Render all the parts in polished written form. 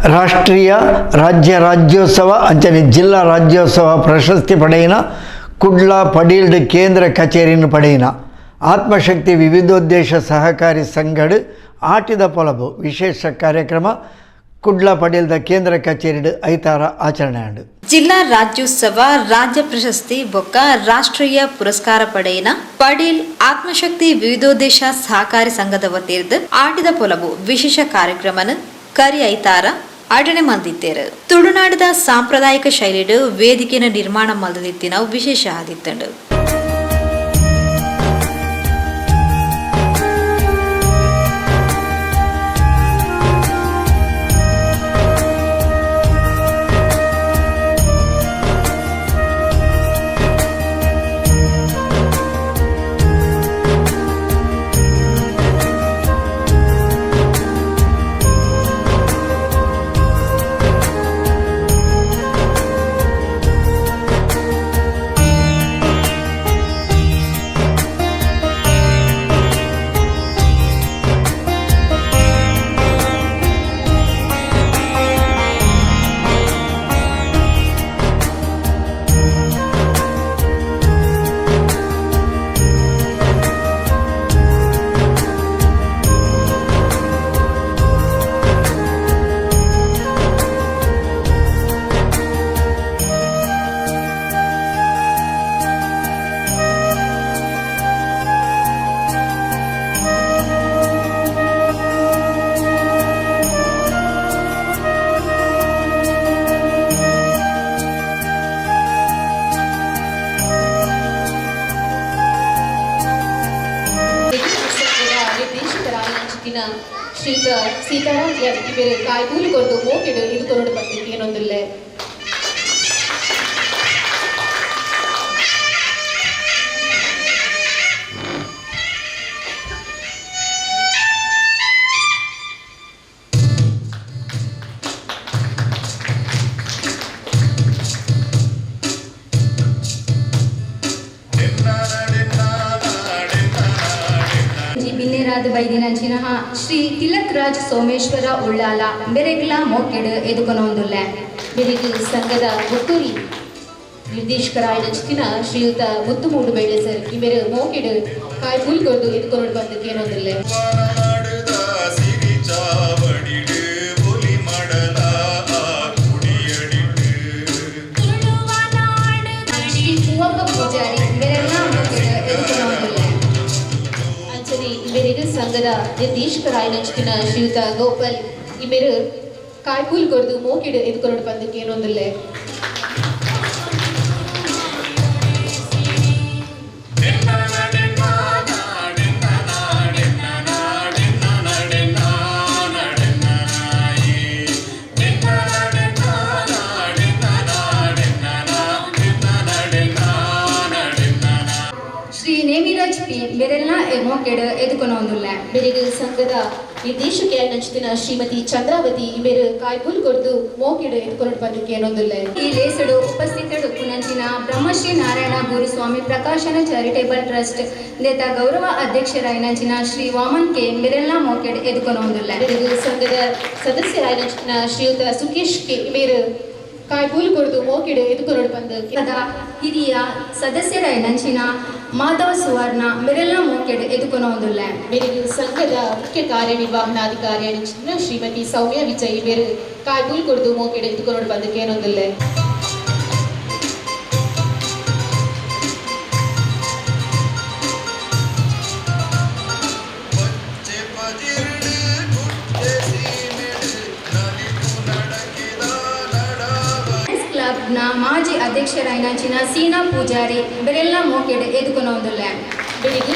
ರಾಷ್ಟ್ರೀಯ ರಾಜ್ಯ ರಾಜ್ಯೋತ್ಸವ ಅಂಚನೆ ಜಿಲ್ಲಾ ರಾಜ್ಯೋತ್ಸವ ಪ್ರಶಸ್ತಿ ಪಡೆಯಿನ ಕುಡ್ಲ ಪಡೀಲ್ಡ್ ಕೇಂದ್ರ ಕಚೇರಿಯನ್ನು ಪಡೆಯಿನ ಆತ್ಮಶಕ್ತಿ ವಿವಿಧೋದ್ದೇಶ ಸಹಕಾರಿ ಸಂಘಡ್ ಆಟಿದ ಪೊಲಬು ವಿಶೇಷ ಕಾರ್ಯಕ್ರಮ ಕುಡ್ಲ ಪಡೀಲ್ದ ಕೇಂದ್ರ ಕಚೇರಿ ಐತಾರ ಆಚರಣೆ ಆಂಡು ಜಿಲ್ಲಾ ರಾಜ್ಯೋತ್ಸವ ರಾಜ್ಯ ಪ್ರಶಸ್ತಿ ಬೊಕ್ಕ ರಾಷ್ಟ್ರೀಯ ಪುರಸ್ಕಾರ ಪಡೆಯಿನ ಪಡೀಲ್ ಆತ್ಮಶಕ್ತಿ ವಿವಿಧೋದ್ದೇಶ ಸಹಕಾರಿ ಸಂಘದ ವತಿರ್ದು ಆಟಿದ ಪೊಲಬು ವಿಶೇಷ ಕಾರ್ಯಕ್ರಮನ ಕರಿ ಐತಾರ ಆಟಣೆ ಮಲ್ದಿತ್ತೇರು ತುಳುನಾಡದ ಸಾಂಪ್ರದಾಯಿಕ ಶೈಲಿಡು ವೇದಿಕೆನ ನಿರ್ಮಾಣ ಮಲ್ದಿತ್ತಿನ ವಿಶೇಷ ಆದಿತ್ತಂಡು. ಶ್ರೀಯುತ ಸೀತಾರಾಮ್ ಇವರು ಕಾಯ್ಕೂಲಿಗೊಂಡು ಮೋಕಿಡು ಇದುಕೊಂಡು ಬರ್ತಿತ್ತು ಏನೊಂದಿಲ್ಲ. ಬೈದಿನಂಚಿನ ಶ್ರೀ ತಿಲಕ್ ರಾಜ್ ಸೋಮೇಶ್ವರ ಉಳ್ಳಾಲ ಬೆರೆಗ್ಲ ಮೋಕೆಡ್ ಎದುಕೊನೊಂದುಲ್ಲ ಬೆರೆಗಿ ಸಂಘದ ಮುತ್ತೂರಿ ನಿರ್ದೇಶಕರಾಯಿನ ಶ್ರೀಯುತ ಮುತ್ತುಮೂಡು ಬೇಳೆ ಸರ್ ಇವರು ಮೋಕೆಡ್ ಕಾಯಿ ಪುಲ್ಕೊಂಡು ಎದುಕೊಂಡು ಬಂದಕ್ಕೆ ಏನೊಂದಿಲ್ಲ. ಪೂಜಾರಿ ಇವರೆಲ್ಲ ಮೋಕೆಡ್ ಎದುಕೊನೊಂದಿಲ್ಲ. ಇವರಿಗೆ ಸಂಘದ ನಿರ್ದೇಶಕರಾಯಿನ ಶ್ರೀಯುತ ಗೋಪಾಲ್ ಇವರು ಕಾಯ್ಪೂಲ್ ಕೊಡ್ದು ಮೋಕಿಡು ಎದುಕೊಂಡು ಬಂದಕ್ಕೆ ಏನೊಂದಿಲ್ಲ. ಬೇರೆಲ್ಲ ಮೋಕೆಡ್ ಎದುಕೊನೊಂದುಲ್ಲ ಬೆರೆಗೆ ಸಂಘದ ನಿರ್ದೇಶಕಿಯಾಗಿನ ಶ್ರೀಮತಿ ಚಂದ್ರಾವತಿ ಇವರು ಕಾಯ್ಪುಲ್ ಕೊಡ್ದು ಮೋಕೆಡ್ ಎದುಕೊಂಡು ಬಂದಕ್ಕೆ ಏನೊಂದಿಲ್ಲ. ಈ ಲೇಸಡು ಉಪಸ್ಥಿತರು ಪುನಂಚಿನ ಬ್ರಹ್ಮಶ್ರೀ ನಾರಾಯಣ ಗುರುಸ್ವಾಮಿ ಪ್ರಕಾಶನ ಚಾರಿಟೇಬಲ್ ಟ್ರಸ್ಟ್ ನೇತ ಗೌರವ ಅಧ್ಯಕ್ಷರಾಯಿನ ಶ್ರೀ ವಾಮನ್ ಕೆ ಬೇರೆಲ್ಲ ಮೋಕೆಡ್ ಎದುಕೊನೊಂದುಲ್ಲ. ಬೆರೆಗೆ ಸಂಘದ ಸದಸ್ಯರಾಯಿನ ಶ್ರೀಯುತ ಸುಕೇಶ್ ಕೆ ಇವರು ಕಾಯ್ಪೂಲ್ ಕೊಡ್ದು ಮೋಕೆಡ್ ಎದುಕೊಂಡು ಬಂದಕ್ಕೆ ಹಿರಿಯ ಸದಸ್ಯರಾಯಿನ ಮಾಧವ ಸುವರ್ಣ ಬೇರೆಲ್ಲ ಮೋಕೆಡ್ ಎದುಕೊನೊಂದುಲ್ಲ. ಬೆರೆಗೆ ಸಂಘದ ಮುಖ್ಯ ಕಾರ್ಯನಿರ್ವಹಣಾಧಿಕಾರಿಯಾಗಿನ ಶ್ರೀಮತಿ ಸೌಮ್ಯ ವಿಜಯ್ ಇವರು ಕಾಯ್ಪೂಲ್ ಕೊಡ್ದು ಮೋಕೆಡ್ ಎದುಕೊಂಡು ಬಂದಕ್ಕೆ ಏನೊಂದಿಲ್ಲ. ಮಾಜಿ ಅಧ್ಯಕ್ಷರಾಯಿನ ಸೀನಾ ಪೂಜಾರಿ ಬೇರೆಲ್ಲ ಮೋಕೆಡ್ ಎದುಕೊನೊಂದುಲ್ಲ. ಬೆಳಿಗ್ಗೆ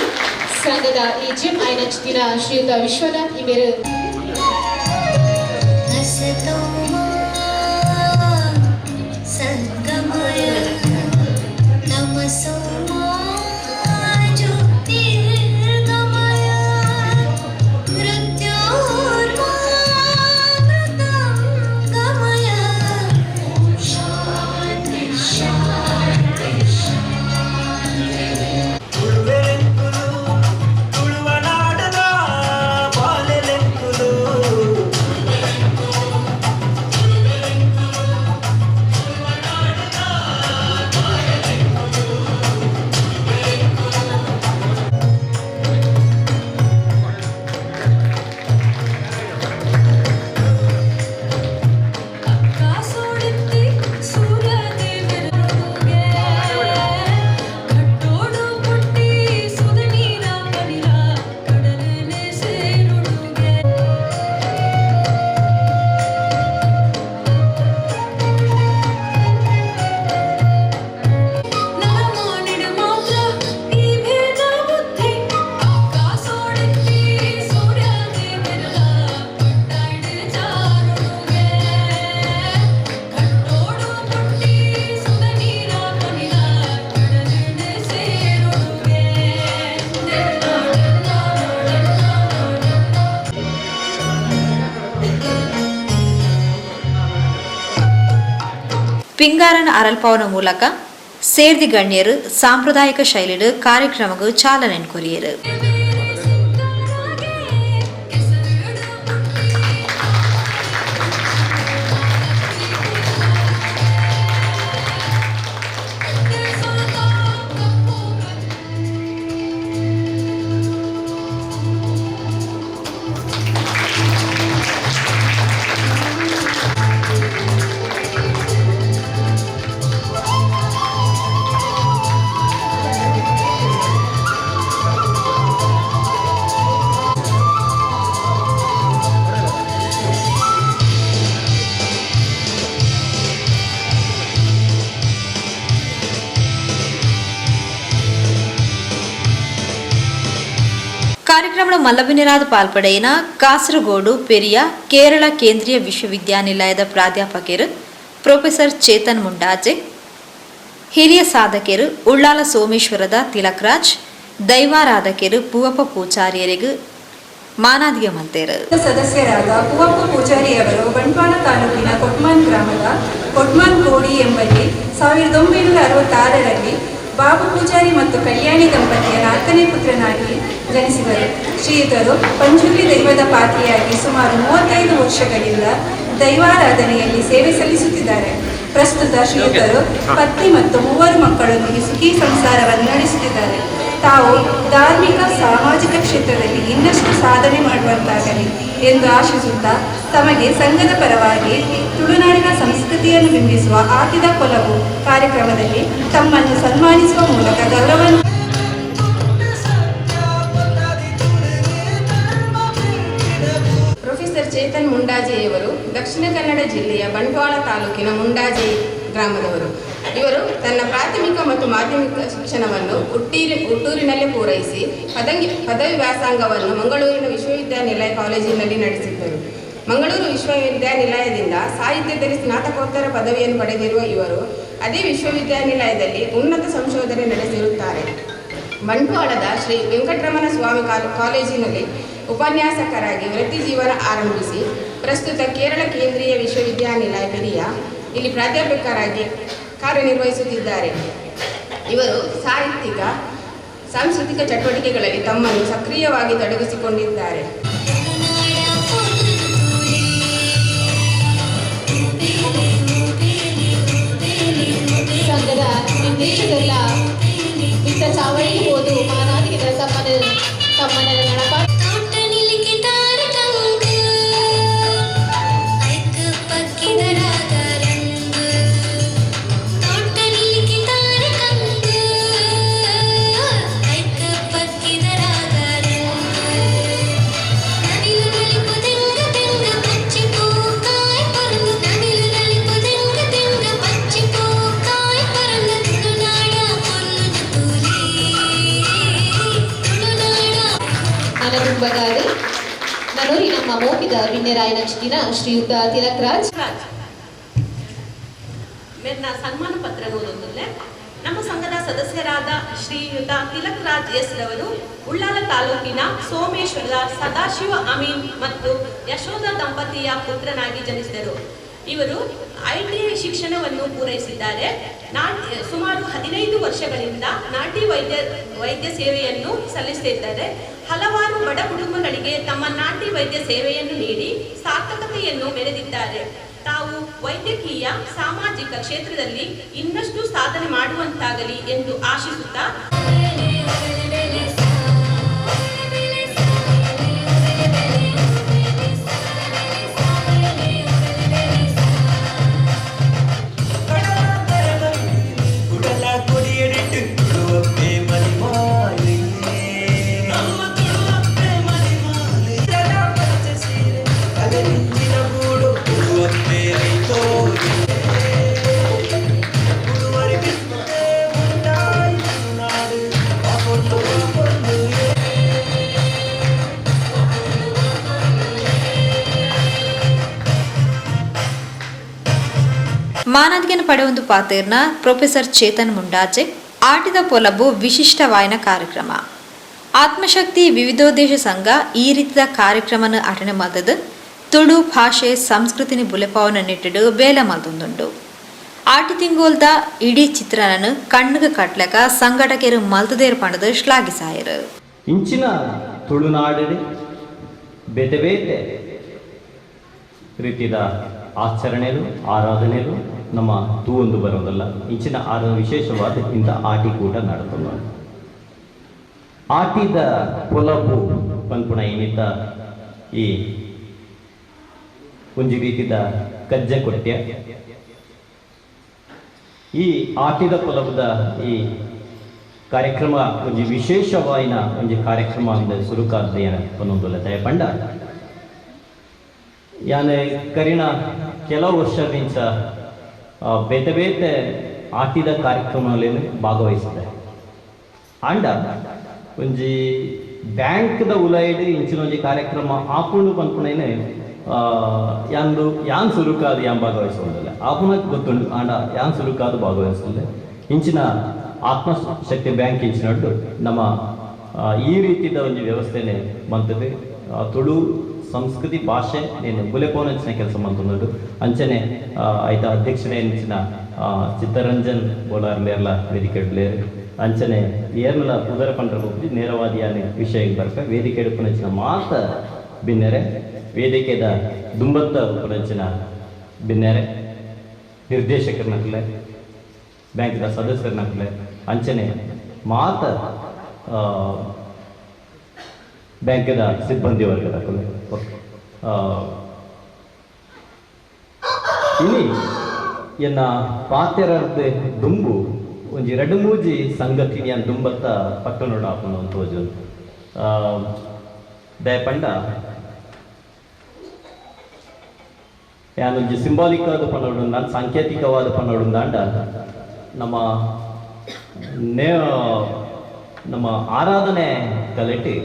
ಸಂಘದ ಎಜಿಎಂ ಆಯ್ನ ಶ್ರೀಯುತ ವಿಶ್ವನಾಥ್ ಇವರು ತುಳುವನಾಡದ ಬಾಲೆಲೆಂಕು ಪಿಂಗಾರನ ಅರಲ್ಪವನ ಮೂಲಕ ಸೇರ್ದಿ ಗಣ್ಯರು ಸಾಂಪ್ರದಾಯಿಕ ಶೈಲಿಡು ಕಾರ್ಯಕ್ರಮಗೂ ಚಾಲನೆ ಕೊರಿಯರು. ಕಾರ್ಯಕ್ರಮದ ಮಲ್ಲಬಿನಿರಾದ ಪಾಲ್ಪಡೆಯಿನ ಕಾಸರಗೋಡು ಪೆರಿಯ ಕೇರಳ ಕೇಂದ್ರೀಯ ವಿಶ್ವವಿದ್ಯಾನಿಲಯದ ಪ್ರಾಧ್ಯಾಪಕರು ಪ್ರೊಫೆಸರ್ ಚೇತನ್ ಮುಂಡಾಜೆ, ಹಿರಿಯ ಸಾಧಕರು ಉಳ್ಳಾಲ ಸೋಮೇಶ್ವರದ ತಿಲಕ್ರಾಜ್, ದೈವಾರಾಧಕರು ಪೂವಪ್ಪ ಪೂಜಾರಿಯರಿಗೂ ಮಾನಾದಿಗೆ ಮಂತೇರು. ಸದಸ್ಯರಾದ ಪೂವಪ್ಪ ಪೂಜಾರಿಯವರು ಬಂಟ್ವಾಳ ತಾಲೂಕಿನ ಕೊಟ್ಮಾನ್ ಗ್ರಾಮದ ಕೊಟ್ಮಾನ್ ಕೋಡಿ ಎಂಬಲ್ಲಿ 1966ರಲ್ಲಿ ಬಾಬು ಪೂಜಾರಿ ಮತ್ತು ಕಲ್ಯಾಣಿ ದಂಪತಿಯ 4ನೇ ಪುತ್ರನಾಗಿ ಜನಿಸಿದರು. ಶ್ರೀಯುತರು ಪಂಜುರ್ಲಿ ದೈವದ ಪಾತ್ರಿಯಾಗಿ ಸುಮಾರು 35 ವರ್ಷಗಳಿಂದ ದೈವಾರಾಧನೆಯಲ್ಲಿ ಸೇವೆ ಸಲ್ಲಿಸುತ್ತಿದ್ದಾರೆ. ಪ್ರಸ್ತುತ ಶ್ರೀಯುತರು ಪತ್ನಿ ಮತ್ತು 3 ಮಕ್ಕಳೊಂದಿಗೆ ಸುಖಿ ಸಂಸಾರವನ್ನು ನಡೆಸುತ್ತಿದ್ದಾರೆ. ತಾವು ಧಾರ್ಮಿಕ ಸಾಮಾಜಿಕ ಕ್ಷೇತ್ರದಲ್ಲಿ ಇನ್ನಷ್ಟು ಸಾಧನೆ ಮಾಡುವಂತಾಗಲಿ ಎಂದು ಆಶಿಸುತ್ತಾ ತಮಗೆ ಸಂಘದ ಪರವಾಗಿ ತುಳುನಾಡಿನ ಸಂಸ್ಕೃತಿಯನ್ನು ಬಿಂಬಿಸುವ ಆಟಿದ ಕೊಲವು ಕಾರ್ಯಕ್ರಮದಲ್ಲಿ ತಮ್ಮನ್ನು ಸನ್ಮಾನಿಸುವ ಮೂಲಕ ಗೌರವ. ಪ್ರೊಫೆಸರ್ ಚೇತನ್ ಮುಂಡಾಜೆಯವರು ದಕ್ಷಿಣ ಕನ್ನಡ ಜಿಲ್ಲೆಯ ಬಂಟ್ವಾಳ ತಾಲೂಕಿನ ಮುಂಡಾಜೆ ಗ್ರಾಮದವರು. ಇವರು ತನ್ನ ಪ್ರಾಥಮಿಕ ಮತ್ತು ಮಾಧ್ಯಮಿಕ ಶಿಕ್ಷಣವನ್ನು ಹುಟ್ಟೂರಿನಲ್ಲೇ ಪೂರೈಸಿ ಪದವಿ ವ್ಯಾಸಂಗವನ್ನು ಮಂಗಳೂರಿನ ವಿಶ್ವವಿದ್ಯಾನಿಲಯ ಕಾಲೇಜಿನಲ್ಲಿ ನಡೆಸಿದ್ದರು. ಮಂಗಳೂರು ವಿಶ್ವವಿದ್ಯಾನಿಲಯದಿಂದ ಸಾಹಿತ್ಯದಲ್ಲಿ ಸ್ನಾತಕೋತ್ತರ ಪದವಿಯನ್ನು ಪಡೆದಿರುವ ಇವರು ಅದೇ ವಿಶ್ವವಿದ್ಯಾನಿಲಯದಲ್ಲಿ ಉನ್ನತ ಸಂಶೋಧನೆ ನಡೆಸಿರುತ್ತಾರೆ. ಬಂಟ್ವಾಳದ ಶ್ರೀ ವೆಂಕಟರಮಣ ಸ್ವಾಮಿ ಕಾಲೇಜಿನಲ್ಲಿ ಉಪನ್ಯಾಸಕರಾಗಿ ವೃತ್ತಿ ಜೀವನ ಆರಂಭಿಸಿ ಪ್ರಸ್ತುತ ಕೇರಳ ಕೇಂದ್ರೀಯ ವಿಶ್ವವಿದ್ಯಾನಿಲಯ ಪೆರಿಯ ಇಲ್ಲಿ ಪ್ರಾಧ್ಯಾಪಕರಾಗಿ ಕಾರ್ಯನಿರ್ವಹಿಸುತ್ತಿದ್ದಾರೆ. ಇವರು ಸಾಹಿತ್ಯಿಕ ಸಾಂಸ್ಕೃತಿಕ ಚಟುವಟಿಕೆಗಳಲ್ಲಿ ತಮ್ಮನ್ನು ಸಕ್ರಿಯವಾಗಿ ತೊಡಗಿಸಿಕೊಂಡಿದ್ದಾರೆ. ಸಂಘದ ನಿರ್ದೇಶಕರೆಲ್ಲ ಇತ್ತ ಚಾವಡಿ ಹೋದು ಮಾನಾದಿಗಳ ತಮ್ಮನ ನಡಪ ಬಗಾರಿ ನನ್ನೂರಿ ನಮ್ಮ ಮೋಕಿದ ವಿನ್ಯರಾಯನ ಚಿಕ್ಕಿನ ಶ್ರೀಯುತ ತಿಲಕ್ರಾಜ್ ಮೇರ್ನ ಸನ್ಮಾನ ಪತ್ರ ಓದೊಂದುಲ್ಲೆ. ನಮ್ಮ ಸಂಘದ ಸದಸ್ಯರಾದ ಶ್ರೀಯುತ ತಿಲಕ್ರಾಜ್ ಎಸ್ ರವರು ಉಳ್ಳಾಲ ತಾಲೂಕಿನ ಸೋಮೇಶ್ವರದ ಸದಾಶಿವ ಅಮೀನ್ ಮತ್ತು ಯಶೋಧ ದಂಪತಿಯ ಪುತ್ರನಾಗಿ ಜನಿಸಿದರು. ಇವರು ITI ಶಿಕ್ಷಣವನ್ನು ಪೂರೈಸಿದ್ದಾರೆ. ಸುಮಾರು 15 ವರ್ಷಗಳಿಂದ ನಾಟಿ ವೈದ್ಯ ಸೇವೆಯನ್ನು ಸಲ್ಲಿಸುತ್ತಿದ್ದಾರೆ. ಹಲವಾರು ಬಡ ಕುಟುಂಬಗಳಿಗೆ ತಮ್ಮ ನಾಟಿ ವೈದ್ಯ ಸೇವೆಯನ್ನು ನೀಡಿ ಸಾರ್ಥಕತೆಯನ್ನು ಮೆರೆದಿದ್ದಾರೆ. ತಾವು ವೈದ್ಯಕೀಯ ಸಾಮಾಜಿಕ ಕ್ಷೇತ್ರದಲ್ಲಿ ಇನ್ನಷ್ಟು ಸಾಧನೆ ಮಾಡುವಂತಾಗಲಿ ಎಂದು ಆಶಿಸುತ್ತಾ ಮಾನದಿಗೆನ ಪಡೆಯೊಂದು ಪಾತೇರ್ನ ಪ್ರೊಫೆಸರ್ ಚೇತನ್ ಮುಂಡಾಜೆ ಆಟಿದ ಪೊಲಬು ವಿಶಿಷ್ಟವಾಯಿನ ಕಾರ್ಯಕ್ರಮ ಆತ್ಮಶಕ್ತಿ ವಿವಿಧೋದ್ದೇಶ ಸಂಘ ಈ ರೀತಿಯ ಕಾರ್ಯಕ್ರಮನ ಅಟೆಂಡ್ ಮಲ್ತದ ತುಳು ಭಾಷೆ ಸಂಸ್ಕೃತಿನಿ ಬುಲೆಪಾವನ ನೆಟ್ಟಿಡು ಬೇಲೆ ಮಲ್ತೊಂದುಂಡು. ಆಟಿ ತಿಂಗೋಲ್ದ ಇಡೀ ಚಿತ್ರನನ್ನು ಕಣ್ಣಿಗೆ ಕಟ್ಲಕ ಸಂಘಟಕರು ಮಲ್ತದೇರ್ ಪಂಡದ ಶ್ಲಾಘಿಸಾಯರು. ಇಂಚಿನ ತುಳುನಾಡಿನ ಬೇತೆ ಬೇತೆ ರೀತಿಯ ಆಚರಣೆಗಳು ಆರಾಧನೆಗಳು ನಮ್ಮ ತೂವೊಂದು ಬರೋದಲ್ಲ. ಇಂಚಿನ ವಿಶೇಷವಾದ ಇಂಥ ಆಟಿ ಕೂಟ ನಡೆದ ಆಟಿದ ಪೊಲಪು ಪನ್ಪುಣ ಏನಿದ್ದ ಈ ಒಂಜಿ ರೀತಿದ ಕಜ್ಜೆ ಕೊಟ್ಯ ಈ ಆಟಿದ ಪೊಲಪದ ಈ ಕಾರ್ಯಕ್ರಮ ಒಂಜಿ ವಿಶೇಷವಾಯಿನ ಒಂಜಿ ಕಾರ್ಯಕ್ರಮ ಅಂದ ಸುರುಕಾದ ಪನ್ನೊಂದುಲ್ಲ ದಯಪಂಡ ಯಾನೆ ಕರಿನ ಕೆಲವು ವರ್ಷದಿಂದ ಬೇತೆ ಬೇತೆ ಆಟಿದ ಕಾರ್ಯಕ್ರಮಗಳಲ್ಲಿ ಭಾಗವಹಿಸಿದೆ. ಆಂಡ ಒಂಜಿ ಬ್ಯಾಂಕ್ದ ಉಲೈಡ್ ಇಂಚಿನ ಒಂಜಿ ಕಾರ್ಯಕ್ರಮ ಆಪುಂಡು ಪನ್ಪುಣೇನೆ ಯಾನ್ ಸುರುಕಾದ ಯಾನ್ ಭಾಗವಹಿಸೋದಿಲ್ಲ ಆಪುನಕ್ಕೆ ಗೊತ್ತುಂಡು. ಆಂಡ ಯಾನ್ ಸುರುಕಾದ ಭಾಗವಹಿಸೋದಿಲ್ಲ. ಇಂಚಿನ ಆತ್ಮಶಕ್ತಿ ಬ್ಯಾಂಕ್ ಇಂಚಿನಟ್ಟು ನಮ್ಮ ಈ ರೀತಿಯ ಒಂದು ವ್ಯವಸ್ಥೆನೇ ಬಂತದೆ. ತುಳು ಸಂಸ್ಕೃತಿ ಭಾಷೆ నేను ಬುಲೆಪೋನಂಚಿನ ಕೆಲಸ ಮಾಡ್ತುಂಡು. ಅಂಚನೆ ಐತ ಅಧ್ಯಕ್ಷರೇ ಇಂಚಿನ ಚಿತ್ತರಂಜನ್ ಬೋಲಾರ್ಲೆರ್ಲ ವೇದಿಕೆಡ್ಲೇರು ಅಂಚನೆ ಏರ್ನಲ ಉದರ ಪಂಡ್ರ ಹೋಗಿ ನೇರವಾದಿಯಾನೆ ವಿಷಯ ಬರ್ಕ ವೇದಿಕೆ ಉಪನಂಚಿನ ಮಾತ ಭಿನ್ನರೆ ವೇದಿಕೆದ ದುಂಬತ್ತ ಉಪನಂಚಿನ ಭಿನ್ನರೆ ನಿರ್ದೇಶಕರನಕ್ಲೆ ಬ್ಯಾಂಕ್ದ ಸದಸ್ಯರನಕ್ಲೆ ಅಂಚನೆ ಮಾತ ಬ್ಯಾಂಕ್ದ ಸಿಬ್ಬಂದಿ ವರ್ಗದ ಇನಿ ಎನ್ನ ಪಾತೆರರ್ದ ದುಂಬು ಒಂಜಿ ಎರಡು ಮೂಜಿ ಸಂಗತಿಯ ದುಂಬತ್ತ ಪಕ್ಕ ನೋಡ ಹಾಕೊಂಡು ತೋಜು ದಯಪಂಡ ಯಾನೊಂಜಿ ಸಿಂಬಾಲಿಕ್ ಆದ ಪನ್ನೋಡು ನಾನು ಸಾಂಕೇತಿಕವಾದ ಪನ್ನೋಡು ದಾಂಡ ನಮ್ಮ ಆರಾಧನೆ ಕಲೆಟಿ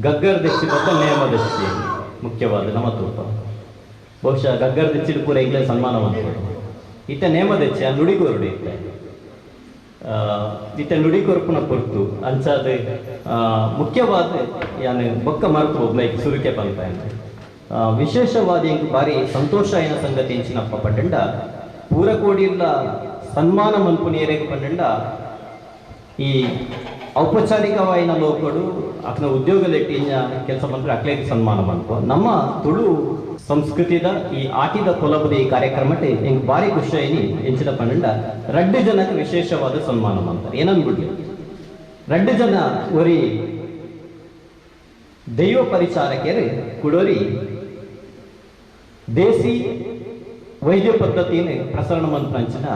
ಗಗ್ಗರ್ ದೆಚ್ಚಿ ಮತ್ತು ನೇಮ ದೆಚ್ಚಿ ಮುಖ್ಯವಾದ ನಮ್ಮ ತೂಪ ಬಹುಶಃ ಗಗ್ಗರ್ ದೆಚ್ಚಿಡು ಪೂರ ಈಗಲೇ ಸನ್ಮಾನ ಮಾಡ್ಬೋದು. ಇತ್ತ ನೇಮ ದೆಚ್ಚಿ ಆ ನುಡಿಗೋರುಡು ಇತ್ತ ನುಡಿಗೊರ್ಪುನ ಕೊರ್ತು ಅಂಚಾದ ಮುಖ್ಯವಾದ ಯಾನು ಬೊಕ್ಕ ಮರೆತು ಒಬ್ಲೈಕ್ ಸುರುಕೆ ಪಂಪ ವಿಶೇಷವಾದ ಇಂಕ್ ಬಾರಿ ಸಂತೋಷ ಏನ ಸಂಗತಿ ಇಂಚಿನಪ್ಪ ಪಟ್ಟಂಡ ಪೂರಕೋಡಿಲ್ಲ ಸನ್ಮಾನ ಮನ್ಪುನಿಯರಿಗೆ ಪಂಡ ಈ ಔಪಚಾರಿಕವಾಯಿನ ಲೋಕಡು ಅಕ್ನ ಉದ್ಯೋಗಲೆಟ್ಟಿ ಕೆಲಸ ಬಂದ್ರೆ ಅಕ್ಲೇಗೆ ಸನ್ಮಾನ ಮನ್ಪು ನಮ್ಮ ತುಳು ಸಂಸ್ಕೃತಿದ ಈ ಆಟಿದ ಕೊಲಬದ ಈ ಕಾರ್ಯಕ್ರಮಕ್ಕೆ ಹೆಂಗೆ ಭಾರಿ ಖುಷಿ ಐನಿ ಎಂಚಿನ ಪಂಡ 2 ಜನಕ್ಕೆ ವಿಶೇಷವಾದ ಸನ್ಮಾನ ಮಾಡ್ತಾರೆ. ಏನನ್ಬಿಡ್ಲಿ 2 ಜನ ಒರಿ ದೈವ ಪರಿಚಾರಕರು ಕುಡೋರಿ ದೇಸಿ ವೈದ್ಯ ಪದ್ಧತಿಯನ್ನು ಪ್ರಸರಣ ಮಂತ್ರಂಚಿನ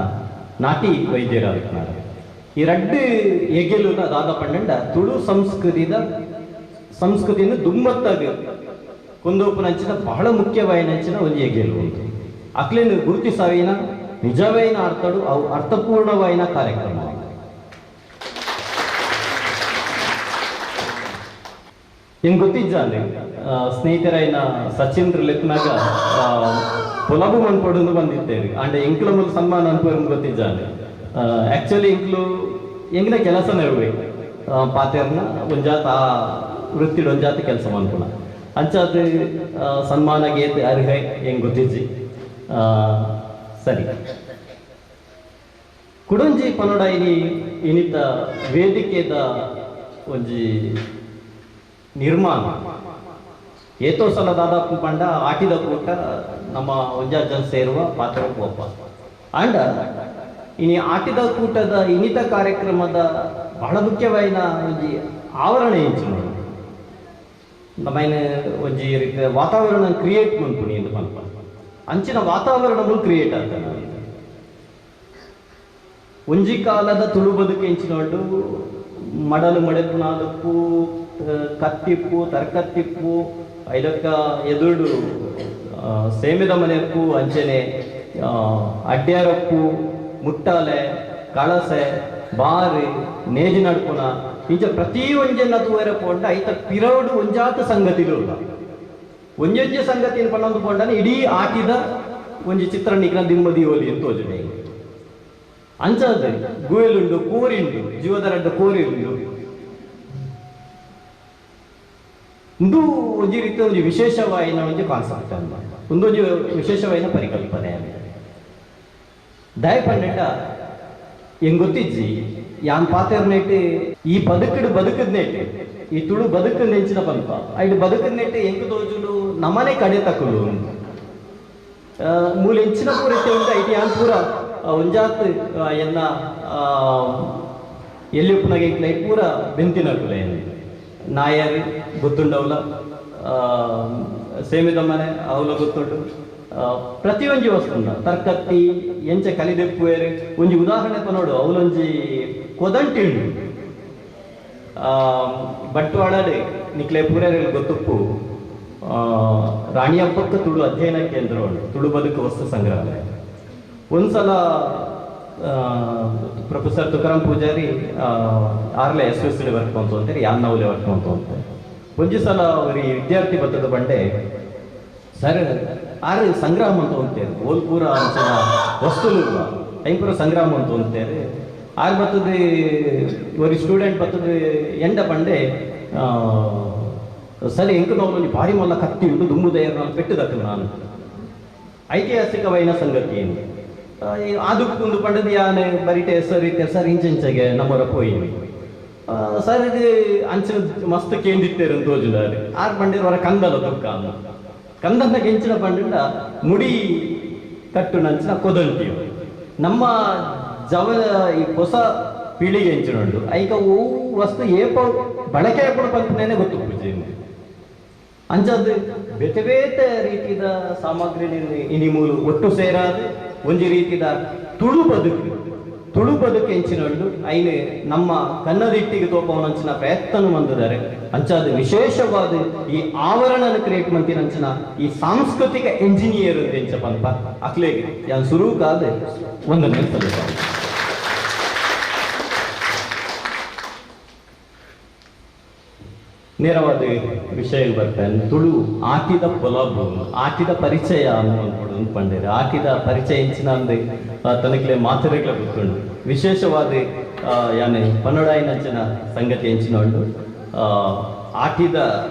ನಾಟಿ ವೈದ್ಯರಾಗಿದ್ದಾರೆ. ಈ 2 ಹೆಗೆಲು ದಾದ ಪಂಡ ತುಳು ಸಂಸ್ಕೃತಿಯನ್ನು ದುಮ್ಮತ್ತಾಗ ಕೊಂದೋಪನಂಚಿನ ಬಹಳ ಮುಖ್ಯವಾಯಿನಂಚಿನ ಒಂದು ಹೆಗೆಲು ಉಂಟು. ಅಕ್ಲೇನು ಗುರುತಿಸಾವಿನ ನಿಜವೈನ ಅರ್ಥಡು ಅವು ಅರ್ಥಪೂರ್ಣವಾಯಿನ ಕಾರ್ಯಕ್ರಮ. ಹೆಂಗೆ ಗೊತ್ತಿಜ್ಜಾನೆ ಸ್ನೇಹಿತರೈನ ಸಚಿನ್ ಲೆಕ್ಕನಾಗ ಪೊಲಬು ಮನ್ಪೊಡು ಬಂದಿದ್ದೇವೆ ಅಂಡ್ ಎಂಕ್ಲ ಮೊದಲು ಸನ್ಮಾನ ಅನ್ಪೋರು ಗೊತ್ತಿಜ್ಜಾನೆ. ಆಕ್ಚುಲಿ ಎಂಗ್ಲ ಕೆಲಸ ನೆರವೇರು ಪಾತೆರ್ನ ಒಂಜಾತ ವೃತ್ತಿಡ್ ಒಂಜಾತ ಕೆಲಸ ಮನ್ಪುಣ ಅಂಚಾದ ಸನ್ಮಾನಗೆ ಅರ್ಹ ಹೆಂಗೆ ಗೊತ್ತಿಜ್ಜಿ ಸರಿ ಕುಡಂಜಿ ಪನ್ನಡ ಇನಿತ ವೇದಿಕೆದ ಒಂಜಿ ನಿರ್ಮಾಣ ಏತೋ ಸಲ ದಾದಾಪು ಪಂಡ ಆಟಿದ ಕೂಟ ನಮ್ಮ ಒಂಜಾಜ್ ಜನ ಸೇರುವ ಪಾತ್ರ ಒಪ್ಪ ಅಂಡ ಇನಿ ಆಟಿದ ಕೂಟದ ಇನಿತ ಕಾರ್ಯಕ್ರಮದ ಬಹಳ ಮುಖ್ಯವಾಯಿನ ಒಂಜಿ ಆವರಣ ಇಂಚು ನೋಡಿ ನಮ್ಮೈನ ಒಂಜಿ ವಾತಾವರಣ ಕ್ರಿಯೇಟ್ ಮನ್ಪುನಿ ಎಂದು ಮಲ್ಪ ಅಂಚಿನ ವಾತಾವರಣಗಳು ಕ್ರಿಯೇಟ್ ಆಗ್ತದೆ. ಒಂಜಿ ಕಾಲದ ತುಳು ಬದುಕು ಎಂಚಿನೊಂಡು ಮಡಲು ಮಡೆಪು ನಾಲ್ಕು ಕತ್ತಿಪ್ಪು ತರಕತ್ತಿಪ್ಪು ಐದಕ್ಕ ಎದುರು ಸೇಮಿದ ಮನೆಪ್ಪು ಅಂಚನೆ ಅಡ್ಡ್ಯಾರಪ್ಪು ಮುಟ್ಟಾಲೆ ಕಳಸೆ ಬಾರಿ ನೇಜಿ ನಡ್ಪುನ ಇಂಚ ಪ್ರತಿ ಒಂಜನ್ನ ತೂವರೆ ಪೋಂಡ ಐತ ಪಿರೋಡು ಒಂಜಾತ ಸಂಗತಿಲು ಒಂಜೊಂಜೆ ಸಂಗತಿಯನ್ನು ಪಣ್ಣೊಂದು ಪೋಂಡನ ಇಡೀ ಆಟಿದ ಒಂಜಿ ಚಿತ್ರಣಿಗ್ನ ದಿಮ್ಮದಿ ಓಲಿ ಅಂತ ತೋಜುಡೆ ಅಂಚಾದ ಗುಯಲುಂಡು ಕೋರಿಂಡು ಜೀವದ 2 ಕೋರಿ ಉಂಡು ಇಂದು ಒಂಜಿ ರೀತಿ ಒಂದು ವಿಶೇಷವಾಯಿನ ಒಂದು ಕಾನ್ಸೆಪ್ಟ್ ಅಲ್ಲ, ಒಂದೊಂದು ವಿಶೇಷವಾಯಿನ ಪರಿಕಲ್ಪನೆ ದಯ ಪಂಡ ಹೆಂಗ್ ಗೊತ್ತಿಜ್ಜಿ ಯಾನ್ ಪಾತೆರ್ನೇಟ್ ಈ ಬದುಕದ್ನೇಟ್ ಈ ತುಳು ಬದುಕದ್ ನೆಂಚಿನ ಪಂಪ ಐದು ಬದುಕದ್ನೇಟ್ ಹೆಂಗ್ ತೋಜುಲು ನಮ್ಮನೆ ಕಡೆ ತಕ್ಕಲು ಮೂಲ ಹೆಂಚಿನ ಪೂರ ಉಂಟು ಐಟಿ ಯಾನ್ ಪೂರ ಒಂಜಾತ್ ಎನ್ನ ಎಲ್ಲಿ ಉಪ್ಪುನಗೆ ಲೈಟ್ ಪೂರ ಬೆಂತಿನ ಕುಲೆ ನಾಯರ್ ಗೊತ್ತುಂಡವಲ್ಲ ಸೇಮಿದ ಮನೆ ಅವಲ ಗೊತ್ತುಂಟು ಪ್ರತಿಯೊಂಜಿ ವಸ್ತುಂಡ ತರ್ಕತ್ತಿ ಎಂಚ ಕಲಿದೆಪ್ಪುವೇರು ಒಂಜಿ ಉದಾಹರಣೆ ನೋಡು ಅವಲೊಂಜಿ ಕೊದಂಟಿ ಉಂಡು ಬಂಟ್ವಾಳಡೆ ನಿಕ್ಲೆ ಪೂರೇರಲ್ಲಿ ಗೊತ್ತುಪ್ಪು ರಾಣಿ ಹಬ್ಬಕ್ಕ ತುಳು ಅಧ್ಯಯನ ಕೇಂದ್ರ ಉಂಟು, ತುಳು ಬದುಕು ವಸ್ತು ಸಂಗ್ರಹಾಲಯ. ಒಂದ್ಸಲ ಪ್ರೊಫೆಸರ್ ತುಕಾರಾಮ್ ಪೂಜಾರಿ ಆರ್ಲೆ SSD ವರ್ಕ್ ಬಂತು ಅಂತೇಳಿ ಯಾನ್ನವಲೆ ವರ್ಕ್ ಬಂತು ಅಂತ ಒಂಜಿ ಸಲ ಅವರಿ ವಿದ್ಯಾರ್ಥಿ ಬತ್ತದ ಬಂಡೆ ಸರ್ ಆರು ಸಂಗ್ರಾಮ ಅಂತ ಅಂತೇಳಿ ಓಲ್ಪೂರ ಅಂಚಿನ ವಸ್ತುಲು ಐಪುರ ಸಂಗ್ರಾಮ ಅಂತ ಅಂತೇಳಿ ಆರು ಬರ್ತದೆ ಒಂದು ಸ್ಟೂಡೆಂಟ್ ಬರ್ತದೆ ಎಂಡ ಬಂಡೆ ಸರಿ ಎಂಕ ನೋವು ಭಾರಿ ಮಲ್ಲ ಕತ್ತಿ ಉಂಟು ದುಂಬುದಯ್ಯರು ನಾನು ಪೆಟ್ಟುದಕ್ಕ ನಾನು ಐತಿಹಾಸಿಕವೈನ ಸಂಗತಿ ಏನು ಅದಕ್ಕೊಂದು ಪಂಡದ ಯಾನೆ ಬರೀಟೆ ಸರ್ ಇಂಚೆಂಚಗೆ ನಮ್ಮರ ಪೋಯಿ ಸರ್ ಇದು ಅಂಚಿನ ಮಸ್ತ್ ಕೇಂದಿತ್ತೇರು ತೋಜುದಾರೆ ಆರು ಬಂಡಿರವರ ಕಂದಲ ತುಕ್ಕ ಕಂದನ ಕೆಂಚಿನ ಪಂಡ ಮುಡಿ ಕಟ್ಟು ನಂಚಿನ ಕೊದಂಟಿಯು ನಮ್ಮ ಈ ಹೊಸ ಪೀಳಿಗೆ ಹೆಂಚಿನೊಂಡು ಐಕ ಹೂ ವಸ್ತು ಏಪ ಬಳಕೆ ಹಾಕೊಂಡು ಬಂತನೇನೆ ಗೊತ್ತು ಪೂಜೆ ಅಂಚದ್ದು ಬೇತೆ ಬೇತೆ ರೀತಿಯ ಸಾಮಗ್ರಿ ಇನಿಮೂಲು ಒಟ್ಟು ಸೇರಾದ ಒಂಜಿ ರೀತಿಯ ತುಳು ಬದುಕು ಹೆಂಚಿನೊಂಡು ಐನು ನಮ್ಮ ಕನ್ನದಿಟ್ಟಿಗೆ ತೋಪವನಂಚಿನ ಪ್ರಯತ್ನ ಬಂದಿದ್ದಾರೆ ಅಂಚಾದ ವಿಶೇಷವಾದ ಈ ಆವರಣ ಕ್ರಿಯೇಟ್ ಮಂತಿನಂಚಿನ ಈ ಸಾಂಸ್ಕೃತಿಕ ಎಂಜಿನಿಯರ್ ಎಂಚ ಪಂಪ ಅಕ್ಲೇಗೆ ಯಾನ್ ಸುರುಕಾದ ಒಂದನೇ ಸಲ ನೇರವಾದ ವಿಷಯ ಬರ್ತಾನೆ ತುಳು ಆಟಿದ ಪೊಲಬು ಆಟಿದ ಪರಿಚಯ ಅನ್ನೋದು ಪಂಡೇರು ಆಟಿದ ಪರಿಚಯ ಹೆಂಚಿನ ಅಂದ್ರೆ ತನಕಲೆ ಮಾತುರೆಗಳ ಗೊತ್ತುಂಡು ವಿಶೇಷವಾದ ಯಾನೆ ಪನ್ನಡಾಯಿನಂಚಿನ ಸಂಗತಿ ಹೆಂಚಿನೊಂಡು ಆಟಿದ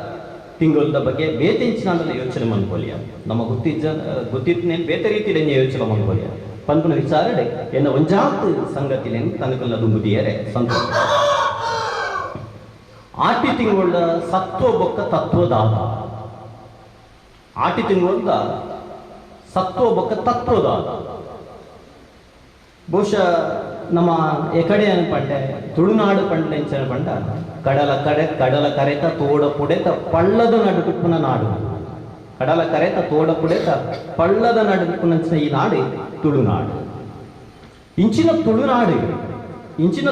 ತಿಂಗಳದ ಬಗ್ಗೆ ಬೇತೆ ಹೆಂಚಿನ ಅಂದ್ರೆ ಯೋಚನೆ ಮನ್ಕೊಲಿಯ ನಮ್ಮ ಗೊತ್ತಿದ್ದೇನೆ ಬೇತೆ ರೀತಿಯಲ್ಲಿ ಯೋಚನೆ ಮನ್ಕೊಲಿಯ ಪಂಪನ ವಿಚಾರಡೆ ಎನ್ನ ಒಂಜಾತ್ ಸಂಗತಿನ ತನಕಲ್ಲದು ಮುದಿಯರೆ ಸಂತೋಷ ಆಟಿ ತಿಂಗಳ ಸತ್ವ ಬೊಕ್ಕ ತತ್ವದಾದ ಆಟಿ ತಿಂಗಳ ಸತ್ವ ಬೊಕ್ಕ ತತ್ವದಾದ ಬಹುಶಃ ನಮ್ಮ ಎಕಡೆ ಪಂಡೆ ತುಳುನಾಡು ಪಂಡೆ ಎಂಚ ಪಂಡ ಕಡಲ ಕರೆತ ತೋಡ ಪುಡೆತ ಪಳ್ಳದ ನಡುಪುನ ನಾಡು ಕಡಲ ಕರೆತ ತೋಡ ಪುಡೆತ ಪಳ್ಳದ ನಡುಪುನಂಚಿನ ಈ ನಾಡು ತುಳುನಾಡು ಇಂಚಿನ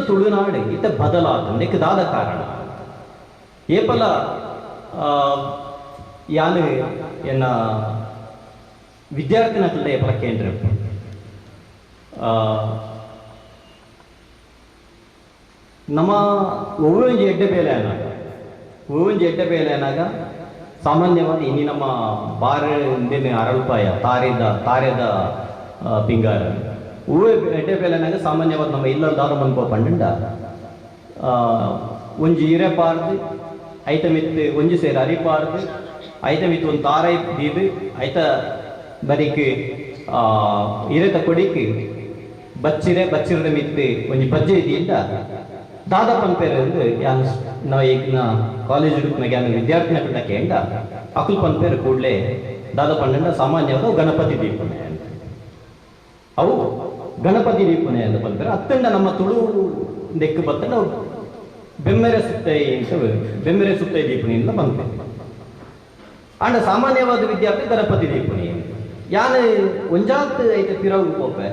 ತುಳುನಾಡು ಇತ ಬದಲಾದ ನೆಕ್ಕದಾದ ಕಾರಣ ಏಪಲ ಯಾನು ಎನ್ನ ವಿದ್ಯಾರ್ಥಿನ ಏಪಲ ಕೇಂದ್ರ ನಮ್ಮ ಒವ್ವೊಂಜಿ ಎಡ್ಡೆ ಬೇಲೆ ಅನಾಗ ಸಾಮಾನ್ಯವಾಗಿ ಇನ್ನು ನಮ್ಮ ಬಾರ ಹಿಂದಿನ ಅರಳ್ಪಾಯ ತಾರೆದ ಪಿಂಗಾರ ಹೂವು ಎಡ್ಡೆ ಬೇಲೆ ಅನಾಗ ಸಾಮಾನ್ಯವಾಗಿ ನಮ್ಮ ಇಲ್ಲದಾರು ಮನ್ಕೋ ಪಂಡ ಒಂಜಿ ಇರೆ ಪಾರ್ದು ಐತ ಮಿತ್ತು ಒಂಜಿ ಸೇರಿ ಅರಿಪಾರ್ದು ಐತ ಮಿತ್ತು ಒಂದು ತಾರೈ ದೀದು ಐತ ಬರೀಕ್ ಇರೆತ ಕೊಡಿಕ್ ಬಚ್ಚಿರದ ಮಿತ್ತು ಒಂಜಿ ಬಜ್ಜೆ ಇದೆಯಿಂದ ದಾದಾ ಪನ್ಪೇರು ಯಾನ್ ನಾವು ಈಗ ಕಾಲೇಜ್ ಹುಡುಕ್ನಾಗ ಯಾನು ವಿದ್ಯಾರ್ಥಿನ ಕಟ್ಟಕ್ಕೆ ಎಂಡ ಅಕುಲ್ ಪನ್ಪೇರು ಕೂಡಲೇ ದಾದಾ ಪಂಡ ಸಾಮಾನ್ಯವಾದ ಗಣಪತಿ ದೀಪನೆ ಅಂತ ಅವು ಗಣಪತಿ ದೀಪನೆ ಅಂತ ಪನ್ಪೇರು ಅತ್ತಂಡ ನಮ್ಮ ತುಳು ದೆಕ್ಕು ಬತ್ತಂಡ ಬೆಮ್ಮೆರೆ ಸುತ್ತೈ ದೀಪಣಿಯಿಂದ ಬಂತು ಅಂಡ ಸಾಮಾನ್ಯವಾದ ವಿದ್ಯಾರ್ಥಿ ಗಣಪತಿ ದೀಪಣಿ ಯಾನ ಒಂಜಾತ್ ಐತೆ ಪಿರವು ಪೋಪೆ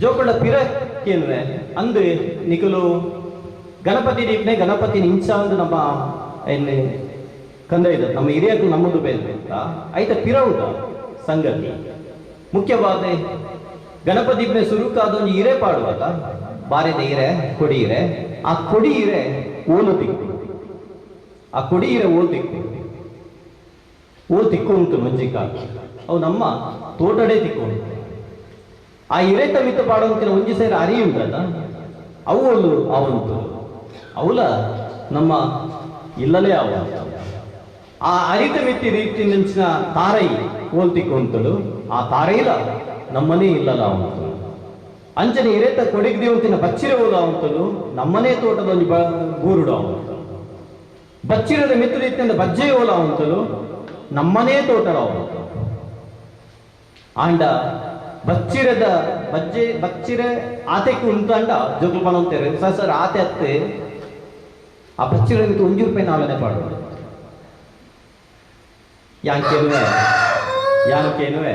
ಜೋಕುಳ ಪಿರಕ್ಕೇನ್ವೆ ಅಂದು ನಿಕಲು ಗಣಪತಿ ದೀಪನೆ ಗಣಪತಿ ನಿಂಚ ಅಂದು ನಮ್ಮ ಎಲ್ಲಿ ಕಂದೈದ ನಮ್ಮ ಹಿರಿಯರು ನಮ್ಮದು ಬೇಡ ಐತೆ ಪಿರವುದ ಸಂಗತಿ ಮುಖ್ಯವಾದ ಗಣಪತಿ ದೀಪನೆ ಸುರುಕಾದ ಒಂದು ಹಿರೇ ಪಾಡುವಾಗ ಬಾರಿದ ಹಿರೆ ಕೊಡಿ ಹಿರೆ ಆ ಕೊಡಿ ಹಿರೆ ಓಲು ದಿಕ್ಕು ಓಲ್ ತಿಕ್ಕು ಉಂಟು ಮಂಜಿಕ ಅವು ನಮ್ಮ ತೋಟಡೆ ತಿಕ್ಕು ಉಂಟು ಆ ಹಿರೇತ ಮಿತ್ತ ಪಾಡುವಂತಿನ ಒಂಜಿ ಸೇರಿ ಅರಿ ಉಂಟಲ್ಲ ಅವು ಅವಂತು ಅವಲ ನಮ್ಮ ಇಲ್ಲಲೇ ಅವ ಆ ಅರಿತ ಮಿತ್ತಿ ರೀತಿ ನಂಚಿನ ತಾರೈ ಓಲ್ತಿಕೊಂತಳು ಆ ತಾರೈಲ ನಮ್ಮನೇ ಇಲ್ಲಲ್ಲ ಅವಂತಳು ಅಂಚನೆ ಎರೆತ ಕೊಡಿಗ್ದೇವಂತಿನ ಬಚ್ಚಿರ ಓಲ ಅವಂತಳು ನಮ್ಮನೇ ತೋಟದೊಂದು ಗೂರುಡು ಅವಂತಳು ಬಚ್ಚಿರದ ಮಿತ್ರ ರೀತಿಯಿಂದ ಬಜ್ಜೆ ಓಲ ಅವಂತಳು ನಮ್ಮನೇ ತೋಟದ ಅವಂತಳು ಆಂಡ ಬಚ್ಚಿರದ ಬಚ್ಚಿರ ಆತೆಕ್ಕೆ ಉಂಟಂಡ ಜೋಗುಲು ಪಣ ಅಂತಾರೆ ಸರ್ ಆತೆ ಅತ್ತೆ ಆ ಬಚ್ಚಿರ ₹1 ನಾಳನೆ ಪಾಡು ಯಾಂಕೇನುವೆ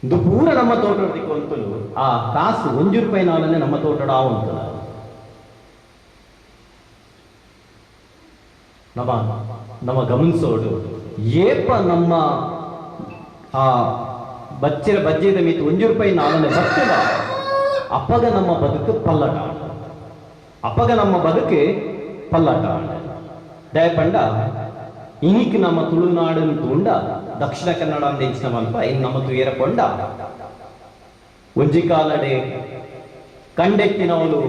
ಇದು ಪೂರ ನಮ್ಮ ತೋಟದಿಕ್ಕು ಅಂತಲು ಆ ಕಾಸು ₹1 ನಾಳನೆ ನಮ್ಮ ತೋಟಡ ಆವಂತಲ್ಲ ನಮ್ಮ ಗಮನಿಸೋಡು ಏಪ ನಮ್ಮ ಆ ಬಚ್ಚಿರ ಬಜ್ಜೆದ ಮೀತು ₹1 ನಾಳನೆ ಬರ್ತದ ಅಪ್ಪಗ ನಮ್ಮ ಬದುಕು ಪಲ್ಲಟ ದಯಪಂಡ ಇನಿಕ್ ನಮ್ಮ ತುಳುನಾಡನ್ನು ತೂಂಡ ದಕ್ಷಿಣ ಕನ್ನಡ ಅಂದಿನ ಮಲ್ಪ ಇನ್ನು ನಮ್ಮ ತುಯರಕೊಂಡ ಒಂಜಿ ಕಾಲಡೆ ಕಂಡೆತ್ತಿನವಳು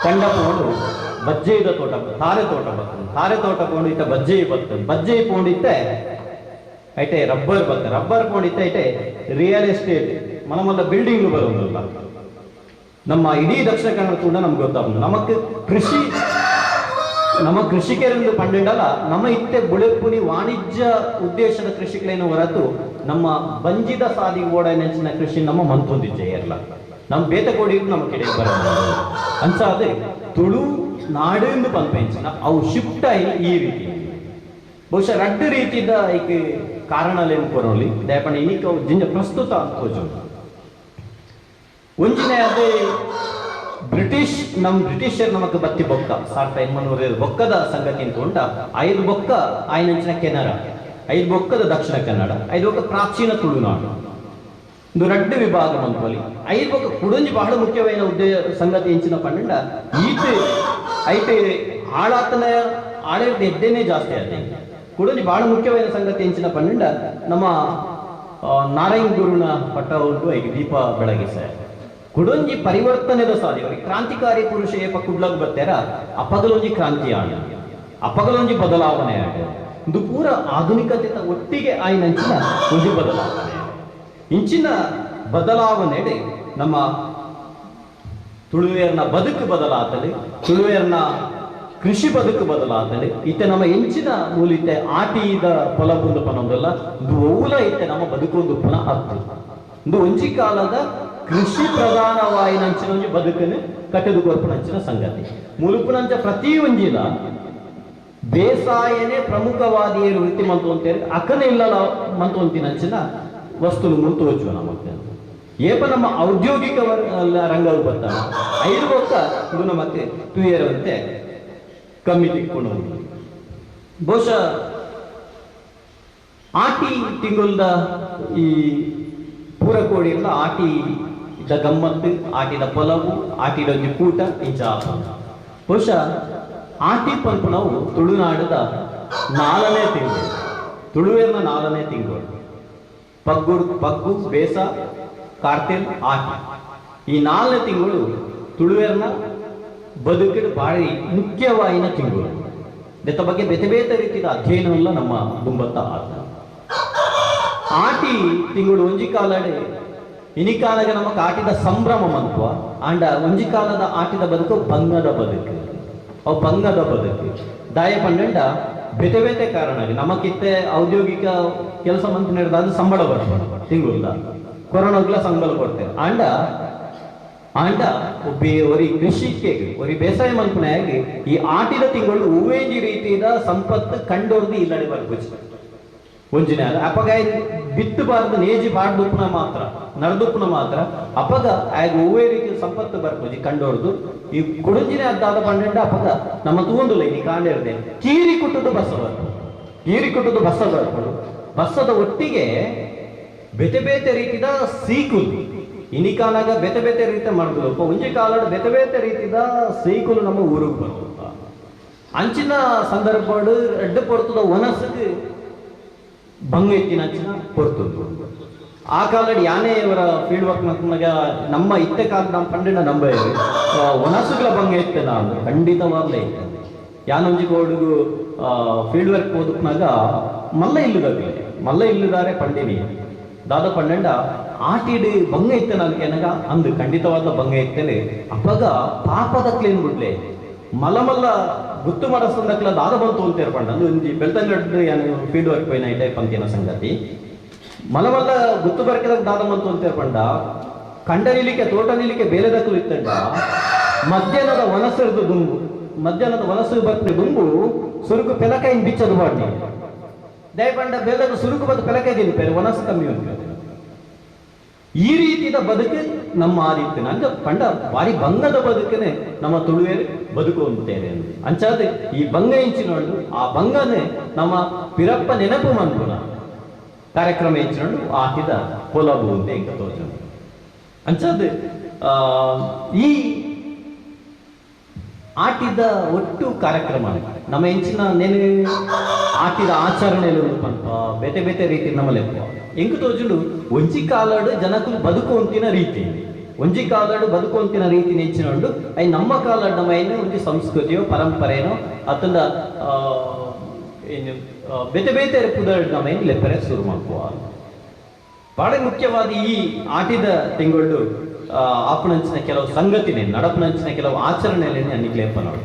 ಕಂಡಪೋಡು ಬಜ್ಜೆದ ತೋಟ ತಾರೆ ತೋಟ ಪೋಂಡು ಇತ್ತ ಬಜ್ಜೆ ಪೋಂಡಿತ್ತೆ ಐಟೆ ರಬ್ಬರ್ ಪೋಂಡಿತ್ತೆ ಐಟೆ ರಿಯಲ್ ಎಸ್ಟೇಟ್ ಮನಮಲ್ಲ ಬಿಲ್ಡಿಂಗ್ ಬರೋದಿಲ್ಲ ನಮ್ಮ ಇಡೀ ದಕ್ಷಿಣ ಕನ್ನಡ ತೂಂಡ ನಮ್ಗೆ ಗೊತ್ತಾಗ್ತದೆ ನಮ್ಮ ಕೃಷಿಕರೆಂದು ಪಂಡಿಡಲ್ಲ ನಮ್ಮ ಇತ್ತೆ ಬುಳೆಪುನಿ ವಾಣಿಜ್ಯ ಉದ್ದೇಶದ ಕೃಷಿಗಳೇನು ಹೊರತು ನಮ್ಮ ಬಂಜಿದ ಸಾದಿ ಓಡ ನೆಂಚಿನ ಕೃಷಿ ನಮ್ಮ ಮಂತೊಂದಿಜ್ಜೆ ಇರಲ್ಲ ನಮ್ಮ ಬೇತಕೋಡಿ ನಮ್ಮ ಕೆಡೆ ಬರೋದು ಅನ್ಸಾದೆ ತುಳು ನಾಡು ಪಂಪೆಂಚಿನ ಅವು ಶಿಫ್ಟ್ ಆಗಿ ಈ ರೀತಿ ಬಹುಶಃ 2 ರೀತಿಯ ಈಗ ಕಾರಣಲೇನು ಕೊರೋಲಿ ದಯಪಣ ಇನ್ನೀಗ ಜಿಂಜ ಪ್ರಸ್ತುತ ಅಂತ ಒಂಜಿನ ಅದೇ ಬ್ರಿಟಿಷರ್ ನಮಕ್ ಬತ್ತಿ ಬೊಕ್ಕ 1800 ಬೊಕ್ಕದ ಸಂಗತಿ ಅಂತ ಉಂಟ 5 ಬೊಕ್ಕ ಆಯ್ನಂಚಿನ ಕೆನರ 5 ಬೊಕ್ಕದ ದಕ್ಷಿಣ ಕನ್ನಡ 5 ಬೊಕ್ಕ ಪ್ರಾಚೀನ ತುಳುನಾಡು ಒಂದು 2 ವಿಭಾಗ ಮಂತ್ವಲಿ 5 ಬೊಕ್ಕ ಕುಡಂಜಿ ಬಹಳ ಮುಖ್ಯವಾದ ಸಂಗತಿ ಎಂಚಿನ ಪಂಡ ಈತೆ ಐತೆ ಆಳಾತನ ಆಡಳಿತ ಎಡ್ಡೆನೇ ಜಾಸ್ತಿ ಆದ ಕುಡಂಜಿ ಬಹಳ ಮುಖ್ಯವಾದ ಸಂಗತಿ ಎಂಚಿನ ಪಂಡ ನಮ್ಮ ನಾರಾಯಣ ಗುರುನ ಪಟ್ಟ ಉಂಟು ಈಗ ದೀಪ ಬೆಳಗಿಸ ಕುಡೊಂಜಿ ಪರಿವರ್ತನೆದ ಸಾಧ್ಯ ಅವರಿಗೆ ಕ್ರಾಂತಿಕಾರಿ ಪುರುಷ ಏಪ ಕುಡ್ಲಗ್ ಬರ್ತಾರ ಅಪಗಲೊಂಜಿ ಕ್ರಾಂತಿ ಆಡ ಅಪಗಲೊಂಜಿ ಬದಲಾವಣೆ ಆಡ ಇದು ಪೂರ ಆಧುನಿಕತೆ ಒಟ್ಟಿಗೆ ಆಯ್ನಂಚಿನ ಒಂಜಿ ಬದಲಾವಣೆ ಇಂಚಿನ ಬದಲಾವಣೆ ನಮ್ಮ ತುಳುವೇರ್ನ ಬದುಕು ಬದಲಾತಲೆ ತುಳುವೇರ್ನ ಕೃಷಿ ಬದುಕು ಬದಲಾತಲೆ ಇತ್ತೆ ನಮ್ಮ ಎಂಚಿನ ಮೂಲಿತೆ ಆಟಿದ ಫಲಬುಂದು ಪನೊಂದಲ್ಲ ಇದು ಓಲ ಇತ್ತೆ ನಮ್ಮ ಬದುಕೊಂದು ಪುನಃ ಹತ್ತು ಇದು ಒಂಜಿ ಕಾಲದ ಕೃಷಿ ಪ್ರಧಾನವಾಯಿನಂಚಿನ ಒಂಜಿ ಬದುಕನ್ನು ಕಟ್ಟದು ಕೊರ್ಪುನಂಚಿನ ಸಂಗತಿ ಮುಲುಪುನಂಚ ಪ್ರತಿ ಒಂಜಿಲ ಬೇಸಾಯನೇ ಪ್ರಮುಖವಾದಿಯರು ವೃತ್ತಿ ಮಂತೊಂತೇರಿ ಅಕನೆ ಇಲ್ಲಲ ಮಂತೊಂತಿನಂಚಿನ ವಸ್ತುಲು ಮುಂತೋಚುವ ನಮಗೆ ಏಪ ನಮ್ಮ ಔದ್ಯೋಗಿಕ ರಂಗವು ಬರ್ತಾನೆ 5 ಬೊಕ್ಕ ಇದು ಮತ್ತೆ ತುಯರಂತೆ ಕಮ್ಮಿ ತಿಕ್ಕೊಂಡು ಬಹುಶಃ ಆಟಿ ತಿಂಗುಲ್ದ ಈ ಪೂರಕೋಡಿಯಿಂದ ಆಟಿದ ಗಮ್ಮತ್ತು ಆಟಿದ ಪೊಲವು ಆಟಿದೊಂದು ಕೂಟ ಇಂಚ ಬಹುಶಃ ಆಟಿ ಪಂಪು ನಾವು ತುಳುನಾಡದ 4ನೇ ತಿಂಗಳು ತುಳುವೇರ್ನ 4ನೇ ತಿಂಗಳು ಪಗ್ಗು ಬೇಸ ಕಾರ್ತೆಲ್ ಆಟಿ ಈ 4ನೇ ತಿಂಗಳು ತುಳುವೇರ್ನ ಬದುಕಿನ ಬಾಳಿ ಮುಖ್ಯವಾಯಿನ ತಿಂಗಳು ಇದರ ಬಗ್ಗೆ ಬೇತೆ ರೀತಿಯ ಅಧ್ಯಯನವಲ್ಲ ನಮ್ಮ ಗುಂಬತ್ತ ಆಟ ಆಟಿ ತಿಂಗಳು ಒಂಜಿ ಕಾಲಡೆ ಇನಿ ಕಾಲಗ ನಮಕ್ ಆಟಿದ ಸಂಭ್ರಮ ಮಂತ್ವ ಆಂಡ ಒಂಜಿ ಕಾಲದ ಆಟಿದ ಬದುಕು ಭಂಗದ ಬದುಕು ದಾಯ ಪಂಡ ಬೇತೆ ಕಾರಣ ನಮಕಿತ್ತೆ ಔದ್ಯೋಗಿಕ ಕೆಲಸ ಮಂತ್ ನಡೆದ ಅದು ಸಂಬಳ ಬರ್ತದೆ ತಿಂಗಳ ಕೊರೋನಾಗ್ಲ ಸಂಬಳ ಕೊಡ್ತೇವೆ ಆಂಡ ಒರಿ ಕೃಷಿಕೆ ಒರಿ ಬೇಸಾಯ ಮಂತ್ನಾಗಿ ಈ ಆಟಿದ ತಿಂಗಳು ಹೂವೇಂಜಿ ರೀತಿಯ ಸಂಪತ್ತು ಕಂಡೋರ್ದು ಇಲ್ಲಡೆ ಬರ್ಬೋದು ಒಂಜಿನ ಅಪಗ ಬಿತ್ತಬಾರ್ದು ನೇಜಿ ಬಾಡ್ದುಪ್ಪನ ಮಾತ್ರ ನಡ್ದುಪ್ಪನ ಮಾತ್ರ ಅಪಗ ಆಗ ಹೂವೇ ರೀತಿ ಸಂಪತ್ತು ಬರ್ಬೋದು ಕಂಡೋರ್ದು ಈ ಕುಡಂಜಿನ ಅದ್ದಾದ ಪಂಡ ಅಪಗ ನಮ್ಮ ತೂಂದುಲ್ಲ ಈ ಕಾಂಡಿರ್ದೆ ಕೀರಿ ಕುಟ್ಟುದು ಬಸ್ಸ ಬರ್ಬೋದು ಬಸ್ಸದ ಒಟ್ಟಿಗೆ ಬೇತೆ ರೀತಿಯ ಸೀಕುಲು ಇನಿ ಕಾಲಾಗ ಬೇತೆ ರೀತಿ ಮಾಡುದು ಒಂಜಿ ಕಾಲ ಬೇತೆ ರೀತಿಯ ಸೈಕುಲು ನಮ್ಮ ಊರಿಗೆ ಬರ್ತದ ಅಂಚಿನ ಸಂದರ್ಭ ಎಡ್ಡು ಪೊರ್ತದ ಒನಸಿಗೆ ಭಂಗ ಎತ್ತಿನ ಅಂಚಿನ ಪೊರ್ತದ್ದು ಆ ಕಾಲಡಿ ಯಾನೇ ಇವರ ಫೀಲ್ಡ್ ವರ್ಕ್ ನಮ್ಗೆ ನಮ್ಮ ಇತ್ತೆ ಕಾಲ ನಮ್ಮ ಪಂಡಿನ ನಂಬ ಒನಸುಗಳ ಭಂಗ ಎತ್ತದ ಅಂದ್ರೆ ಖಂಡಿತವಾಗ್ಲೇ ಇತ್ತು ಯಾನೊಂಜಿ ಕೋಡುಗು ಫೀಲ್ಡ್ ವರ್ಕ್ ಓದುಕ್ನಾಗ ಮಲ್ಲ ಇಲ್ಲುದಾರೆ ಪಂಡಿನಿ ದಾದ ಪಂಡಂಡ ಆಟಿಡ್ ಬಂಗ ಇತ್ತನ ಏನಗ ಅಂದು ಖಂಡಿತವಾದ ಬಂಗ ಇತ್ತೇನೆ ಅಪ್ಪಗ ಪಾಪದಕ್ಲೇನ್ ಬಿಡ್ಲೆ ಮಲ್ಲ ಗುತ್ತು ಮಾಡಸಂದಕ್ಲ ದಾದ ಬಂತು ಅಂತ ಪಂಡ ಅಂದು ಒಂಜಿ ಬೆಳ್ತಂಗಡ್ಡು ಏನು ಫೀಲ್ಡ್ ವರ್ಕ್ ಪೈನ ಇಟ್ಟೆ ಪಂತಿನ ಸಂಗತಿ ಮಲ್ಲ ಗುತ್ತು ಬರ್ಕದಾಗ ದಾದ ಬಂತು ಅಂತ ಪಂಡ ಕಂಡ ನಿಲಿಕೆ ತೋಟ ನಿಲಿಕೆ ಬೇರೆ ದಕ್ಕಲು ಇತ್ತಂಡ ಮಧ್ಯಾಹ್ನದ ವನಸರದು ಬರ್ಪು ದುಂಬು ಸುರುಕು ಪೆಲಕಾಯಿನ ಬಿಚ್ಚದು ಮಾಡಿ ದಯಪಂಡ ಬೇಲದ ಸುರುಕು ಬದು ಪೆಲಕಾಯಿ ತಿನ್ಪೇರು ವನಸ ಕಮ್ಮಿ ಉಂಟು ಈ ರೀತಿಯ ಬದುಕು ನಮ್ಮ ಆದಿತ್ಯನ ಅಂಗ ಪಂಡ ಬಾರಿ ಬಂಗದ ಬದುಕನೆ ನಮ್ಮ ತುಳುವೇರು ಬದುಕು ಅಂತೇನೆ ಅಂಚಾದ ಈ ಬಂಗ ಇಂಚಿನೊಂಡು ಆ ಬಂಗನೆ ನಮ್ಮ ಪಿರಪ್ಪ ನೆನಪು ಮಂಪುನ ಕಾರ್ಯಕ್ರಮ ಇಂಚಿನೊಂಡು ಆಕಿದ ಹೊಲಬು ಅಂತ ಈಗ ತೋಚ ಅಂಚಾದ ಈ ಆಟಿದ ಒಟ್ಟು ಕಾರ್ಯಕ್ರಮ ನಮ್ಮ ಹೆಂಚಿನ ನೆನೆ ಆಟಿದ ಆಚರಣೆಯಲ್ಲಿ ಬೇತೆ ಬೇತೆ ರೀತಿ ನಮ್ಮಲೆಪ್ಪ ಹೆಂಗ್ ತೋಜುಡು ಒಂಜಿ ಕಾಲಡು ಜನಕ್ಕೂ ಬದುಕುವಂತಿನ ರೀತಿ ನೆಂಚಿನೊಂಡು ಅයි ನಮ್ಮ ಕಾಲಡು ನಮ್ಮ ಏನು ಒಂದು ಸಂಸ್ಕೃತಿಯೋ ಪರಂಪರೆನೋ ಅತ್ತಂದ ಏನು ಬೇತೆ ಬೇತೆ ಪುದರ್ಡ್ ನಮ್ಮ ಏನು ಲೆಪ್ಪರೆ ಶುರು ಮಾಡುವ ಬಹಳ ಮುಖ್ಯವಾದ ಈ ಆಟಿದ ತಿಂಗಳು ಆಪಣಂಚಿನ ಕೆಲವು ಸಂಗತಿನೇ ನಡಪನಂಚಿನ ಕೆಲವು ಆಚರಣೆಯಲ್ಲಿ ಅನ್ನಿಕ್ಲೇಪ ನೋಡಿ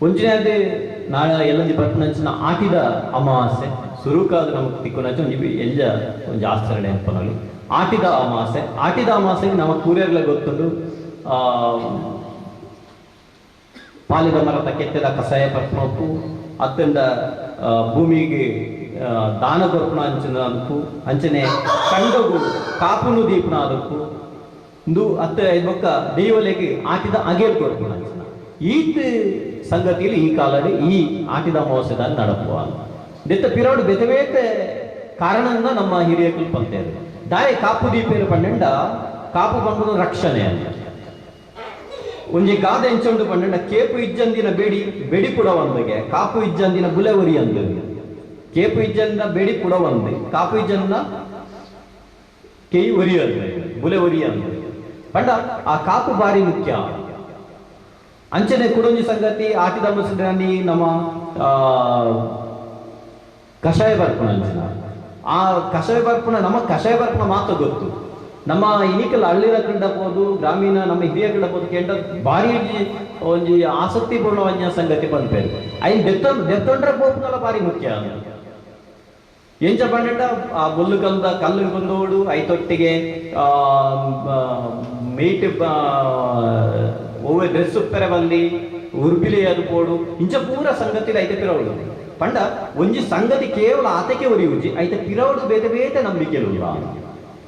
ಒಂಜಿನೇ ನಾಳೆ ಎಲ್ಲಂದಿ ಬರ್ಪನಂಚಿನ ಆಟಿದ ಅಮಾವಾಸ್ಯೆ ಸುರುಕಾದ ನಮಗೆ ತಿಕ್ಕೊನಚ್ಚ ಒಂಜಿ ಎಲ್ಲ ಒಂಜಿ ಆಚರಣೆ ಅನ್ಪನಲು ಆಟಿದ ಅಮಾವಾಸ್ಯೆಗೆ ನಮ್ಮ ಕೂರಿಯರ್ಲ ಗೊತ್ತುಂಡು ಪಾಲಿದ ಮರದ ಕೆತ್ತದ ಕಷಾಯ ಪರ್ಪಣಪ್ಪು ಅತ್ತಂದ ಭೂಮಿಗೆ ದಾನ ಕೊರ್ಪಣ ಅಂಚಿನ ಅದಕ್ಕೂ ಅಂಚನೆ ಕಂಡಗು ಕಾಪುನು ದೀಪನ ಅದಕ್ಕೂ ಇಂದು ಅತ್ತ ಬೊಕ್ಕ ದೈವಲೆಗೆ ಆಟಿದ ಅಗೇಲ್ ಕೊರ್ಪಣ ಅಂಚಿನ ಈತ ಸಂಗತಿಯಲ್ಲಿ ಈ ಕಾಲಡಿ ಈ ಆಟಿದ ಅಮಾವಾಸ್ಯೆದಾಗ ನಡಪುವ ದೆತ್ತ ಪಿರೋಡು ಬೇತೆ ಬೇತೆ ಕಾರಣದಿಂದ ನಮ್ಮ ಹಿರಿಯಕಲು ಪಂತೇರು ದಾಯ ಕಾಪು ದೀಪೇರು ಪಂಡ ಕಾಪು ಪಂಪನ ರಕ್ಷಣೆ ಅಂತ ಒಂಜಿ ಗಾದೆ ಎಂಚೊಂಡು ಪಂಡ ಕೇಪು ಇಜ್ಜಂದಿನ ಬೆಡಿ ಪುಡ ಒಂದಿಗೆ ಕಾಪು ಇಜ್ಜಂದಿನ ಬುಲೆವರಿ ಅಂದು ಕೇಪು ಇಜ್ಜಂದಿನ ಬೆಡಿ ಪುಡ ಒಂದು ಕಾಪು ಇಜ್ಜಂದಿನ ಕೆಯಿ ಒರಿ ಅಂದು ಬುಲೆವರಿ ಅಂದು ಪಂಡ ಆ ಕಾಪು ಬಾರಿ ಮುಖ್ಯ ಅಂಚನೆ ಕುಡೊಂಜಿ ಸಂಗತಿ ಆಟಿದ ಮುಸ್ಲಿಮಿ ನಮ್ಮ ಕಷಾಯ ಬರ್ಪಣ ಅಂಚಿನ ಆ ಕಷಾಯ ಬರ್ಪಣ ನಮ್ಮ ಕಷಾಯ ಬರ್ಪಣ ಮಾತ್ರ ಗೊತ್ತು ನಮ್ಮ ಇನಿಕಲ್ ಹಳ್ಳಿರ ಕಂಡಬಹುದು ಗ್ರಾಮೀಣ ನಮ್ಮ ಹಿರಿಯ ಕಂಡಬಹುದು ಕೇಂದ್ರ ಭಾರಿ ಒಂಜಿ ಆಸಕ್ತಿ ಪೂರ್ಣವಾದ ಸಂಗತಿ ಬಂದ್ಪೇರು ಐನ್ ದೆತ್ತೊಂಡ್ರೆ ಬೋಪುನಲ ಭಾರಿ ಮುಖ್ಯ ಎಂಚ ಪಂಡ ಆ ಬೊಲ್ಲು ಕಲ್ಲು ಬಂದೋಡು ಐತೊಟ್ಟಿಗೆ ಮೀಟ್ ಓವೆ ಡ್ರೆಸ್ ಉಪ್ಪೆರೆ ಬಲ್ಲಿ ಉರ್ಬಿಲಿ ಅದು ಪೋಡು ಇಂಚ ಪೂರ ಸಂಗತಿ ಐತೆ ಪಿರವಡು ಪಂಡ ಒಂಜಿ ಸಂಗತಿ ಕೇವಲ ಆತಕ್ಕೆ ಒರಿಯುಜಿ ಐತೆ ಪಿರವಡು ಬೇತೆ ಬೇತೆ ನಂಬಿಕೆಲ್ಲ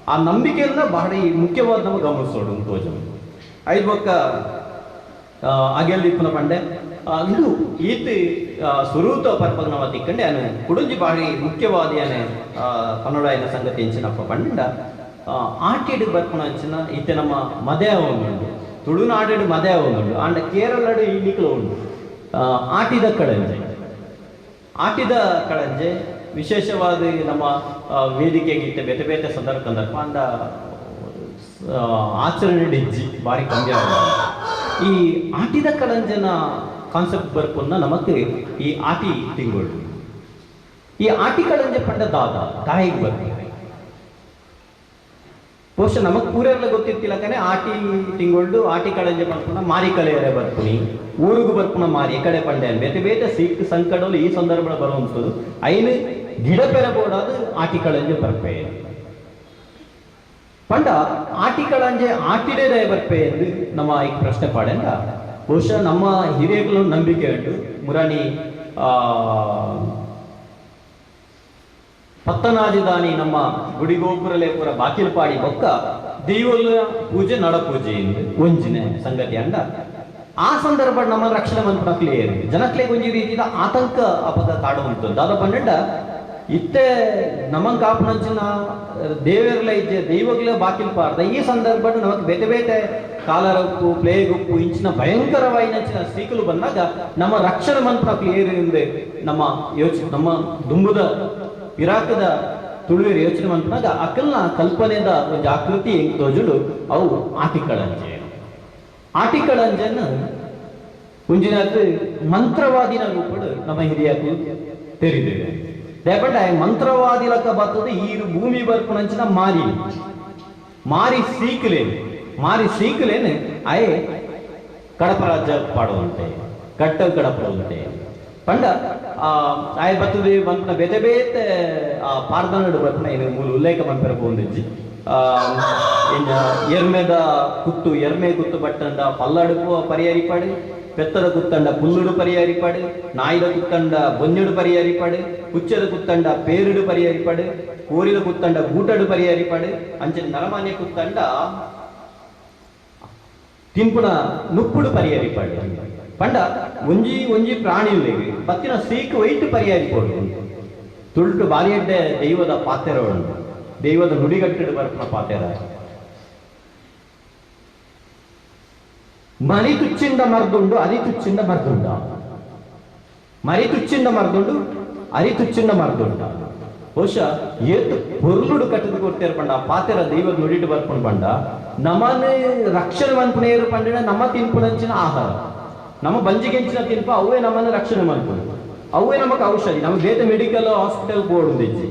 ಆ ನಂಬಿಕೆಯನ್ನ ಬಹಳ ಮುಖ್ಯವಾದ ನಮಗೆ ಗಮನಿಸೋಡು ತೋಜ ಐದು ಬೊಕ್ಕ ಅಗೆಲ್ ಇಪ್ಪನ ಪಂಡೆ ಇದು ಈತ ಸ್ವರೂತ ಪರ್ಪದ ನಾವು ತಿಕ್ಕಂಡೆ ಅನು ಕುಡುಂಜಿ ಬಾರಿ ಮುಖ್ಯವಾದ ಏನೇ ಕನ್ನಡ ಏನ ಸಂಗತಿ ಎಂಚಿನಪ್ಪ ಪಂಡ ಆಟಿಡು ಬರ್ಪಣ ಅಂಚಿನ ಈತೆ ನಮ್ಮ ಮದೆಯ ಒಂದುಂಡು ತುಳುನಾಡು ಮದೆಯ ಒಂದುಂಡು ಅಂಡ ಕೇರಳಡು ಈ ನಿಕ್ಲು ಉಂಡು ಆಟಿದ ಕಳಂಜೆ ವಿಶೇಷವಾದ ನಮ್ಮ ವೇದಿಕೆಗಿತ್ತೆ ಬೇತೆ ಬೇತೆ ಸಂದರ್ಭ ಅಂದ ಆಚರಣೆ ಡಿಜ್ಜಿ ಬಾರಿ ಕಮ್ಮಿ ಆಗೋದು ಈ ಆಟಿದ ಕಳಂಜನ ಕಾನ್ಸೆಪ್ಟ್ ಬರ್ಪನ್ನ ನಮಗೆ ಈ ಆಟಿ ತಿಂಗಳು ಈ ಆಟಿ ಕಳಂಜೆ ಪಂಡ ದಾಯಿಗೆ ಬರ್ತೀವಿ ಬಹುಶಃ ನಮಗ್ ಪೂರೆಲ್ಲ ಗೊತ್ತಿರ್ತಿಲ್ಲ ಕನೆ ಆಟಿ ತಿಂಗಳು ಆಟಿ ಕಳಂಜೆ ಬರ್ಪುನ ಮಾರಿ ಕಲೆಯರೆ ಬರ್ಪುನಿ ಊರಿಗೂ ಬರ್ಪುನ ಮಾರಿ ಈ ಕಡೆ ಪಂಡೆ ಬೇತೆ ಬೇತೆ ಸಿಕ್ ಸಂಕಟಲು ಈ ಸಂದರ್ಭ ಬರುವಂಥದ್ದು ಐನು ಗಿಡ ಪೆರಬೋಡಾದ ಆಟಿ ಕಳಂಜೆ ಬರ್ಪೆ ಪಂಡ ಆಟಿ ಕಳಂಜೆ ಆಟಿಡೇ ಬರ್ಪೆ ಎಂದು ನಮ್ಮ ಈ ಪ್ರಶ್ನೆ ಪಾಡೆಂಡ ಬಹುಶಃ ನಮ್ಮ ಹಿರಿಯಗಳು ನಂಬಿಕೆ ಉಂಟು ಮುರಾಣಿ ಪತ್ತನಾಜಿದಾನಿ ನಮ್ಮ ಗುಡಿಗೋಪುರಲೆ ಪೂರ ಬಾಕಿಲ್ಪಾಡಿ ಬೊಕ್ಕ ದೈವಲ ಪೂಜೆ ನಡ ಪೂಜೆ ಎಂದು ಒಂಜಿನ ಸಂಗತಿ ಅಂಡ ಆ ಸಂದರ್ಭ ನಮ್ಮ ರಕ್ಷಣೆ ಮಂತ್ರಕ್ಲೇ ಜನಕ್ಲೆ ಒಂಜಿ ರೀತಿಯ ಆತಂಕ ಅಪದ ಕಾಡುವಂತ ದಾದ ಪಂಡ ಇತ್ತೆ ನಮಂಗ್ ಕಾಪನಂಚಿನ ದೇವರ್ಲ ಇಜ್ಜೆ ದೈವಗ್ಲ ಬಾಕಿಲ್ ಪಾರ್ದ ಈ ಸಂದರ್ಭ ನಮಗೆ ಬೇತೆ ಬೇತೆ ಕಾಲರಪ್ಪು ಪ್ಲೇಗ್ ಉಪ್ಪು ಇಂಚಿನ ಭಯಂಕರವಾಯಿನಂಚಿನ ಸ್ಥಿತಿಗಳು ಬಂದಾಗ ನಮ್ಮ ರಕ್ಷಣೆ ಮಂತ್ರಕ್ಲೆ ಏರಿಂದೆ ನಮ್ಮ ಯೋಚನೆ ನಮ್ಮ ದುಂಬುದ ಇರಾಕದ ತುಳುವೇರು ಯೋಚನೆ ಮಂತ್ರಾಗ ಅಕಲ್ನ ಕಲ್ಪನೆದ ಒಂದು ಆಕೃತಿ ಹೆಂಗ್ ತೋಜುಡು ಅವು ಆಟಿಕಳಂಜೆ ಆಟಿಕಳಂಜನ್ನು ಒಂಜಿನದು ಮಂತ್ರವಾದಿನ ರೂಪಡು ನಮ್ಮ ಹಿರಿಯಕು ತೆರಿದೇವೆ ದೇಪಂಡ ಮಂತ್ರವಾದಿಲಕ ಬರ್ತದೆ ಈ ಭೂಮಿ ಬರ್ಪುನಂಚಿನ ಮಾರಿ ಸೀಕಲೇನು ಆಯೆ ಕಡಪ ರಾಜ್ಯ ಪಾಡುವಂತೆ ಕಟ್ಟ ಕಡಪ ಅಂತೆ ಪಂಡ ಆಯ ಬರ್ತದೆ ಬಂಪನ ಬೇತೆ ಬೇತೆ ಆ ಪಾರ್ದನಡು ಬರ್ಪನ ಇದು ಮೂಲ ಉಲ್ಲೇಖ ಬಂದಿಜ್ಜಿ ಎರ್ಮೆ ಕುತ್ತು ಬಟ್ಟಂಡ ಪಲ್ಲಡುಪು ಪರಿಹರಿಪಾಡು ಪೆತ್ತದ ಕುತ್ತಂಡ ಪುಲ್ಲುಡು ಪರಿಹರಿಪಾಡು ನಾಯಿದ ಕುತ್ತಂಡ ಬೊಂಜುಡು ಪರಿಹರಿಪಾಡು ಕುಚ್ಚದ ಕುತ್ತಂಡ ಪೇರುಡು ಪರಿಹರಿಪಾಡು ಕೋರಿದ ಕುತ್ತಂಡ ಗೂಟಡು ಪರಿಹರಿಪಾಡು ಅಂಚೆ ನರಮಾನ್ಯ ಕುತ್ತಂಡ ತಿಂಪುನ ನುಪ್ಪುಡು ಪರಿಹರಿಪಾಡು ಪಂಡ ಒಂಜಿ ಪ್ರಾಣಿ ಬತ್ತಿನ ಸೀಕು ವೈಟ್ ಪರಿಹರಿಪೋಡು ತುಳ್ಟು ಬಾಲಿಯಡ್ಡೆ ದೈವದ ಪಾತೆರ ದೈವದ ನುಡಿಗಟ್ಟಿಡು ಬರ್ಪನ ಪಾತೆರ ಮರಿ ತುಚ್ಚಿಂದ ಮರ್ದುಂಡು ಅರಿ ತುಚ್ಚಿಂದ ಮರ್ದುಂಡ ಮರಿ ತುಚ್ಚಿಂದ ಮರ್ದುಂಡು ಅರಿ ತುಚ್ಚಿಂದ ಮರ್ದುಂಡ ಬಹುಶಃ ಏತು ಪೊರ್ಲುಡು ಕಟ್ಟದು ಕೊಡ್ತೇರು ಪಂಡ ಪಾತೆರ ದೈವದ ನುಡಿಟ್ಟು ಬರ್ಪುಣ್ ಪಂಡ ನಮ್ಮನೆ ರಕ್ಷಣೆ ಮನ್ಪುನೇರು ಪಂಡಿನ ನಮ್ಮ ತಿನ್ಪುನಂಚಿನ ಆಹಾರ ನಮ್ಮ ಬಂಜಿಗೆಂಚಿನ ತಿನ್ಪ ಅವೇ ನಮ್ಮನ್ನು ರಕ್ಷಣೆ ಮನ್ಪುಣು ಅವೇ ನಮಕ್ ಔಷಧಿ ನಮ್ಮ ಬೇತೆ ಮೆಡಿಕಲ್ ಹಾಸ್ಪಿಟಲ್ ಬೋರ್ಡ್ ಉಂದಿಜ್ಜಿ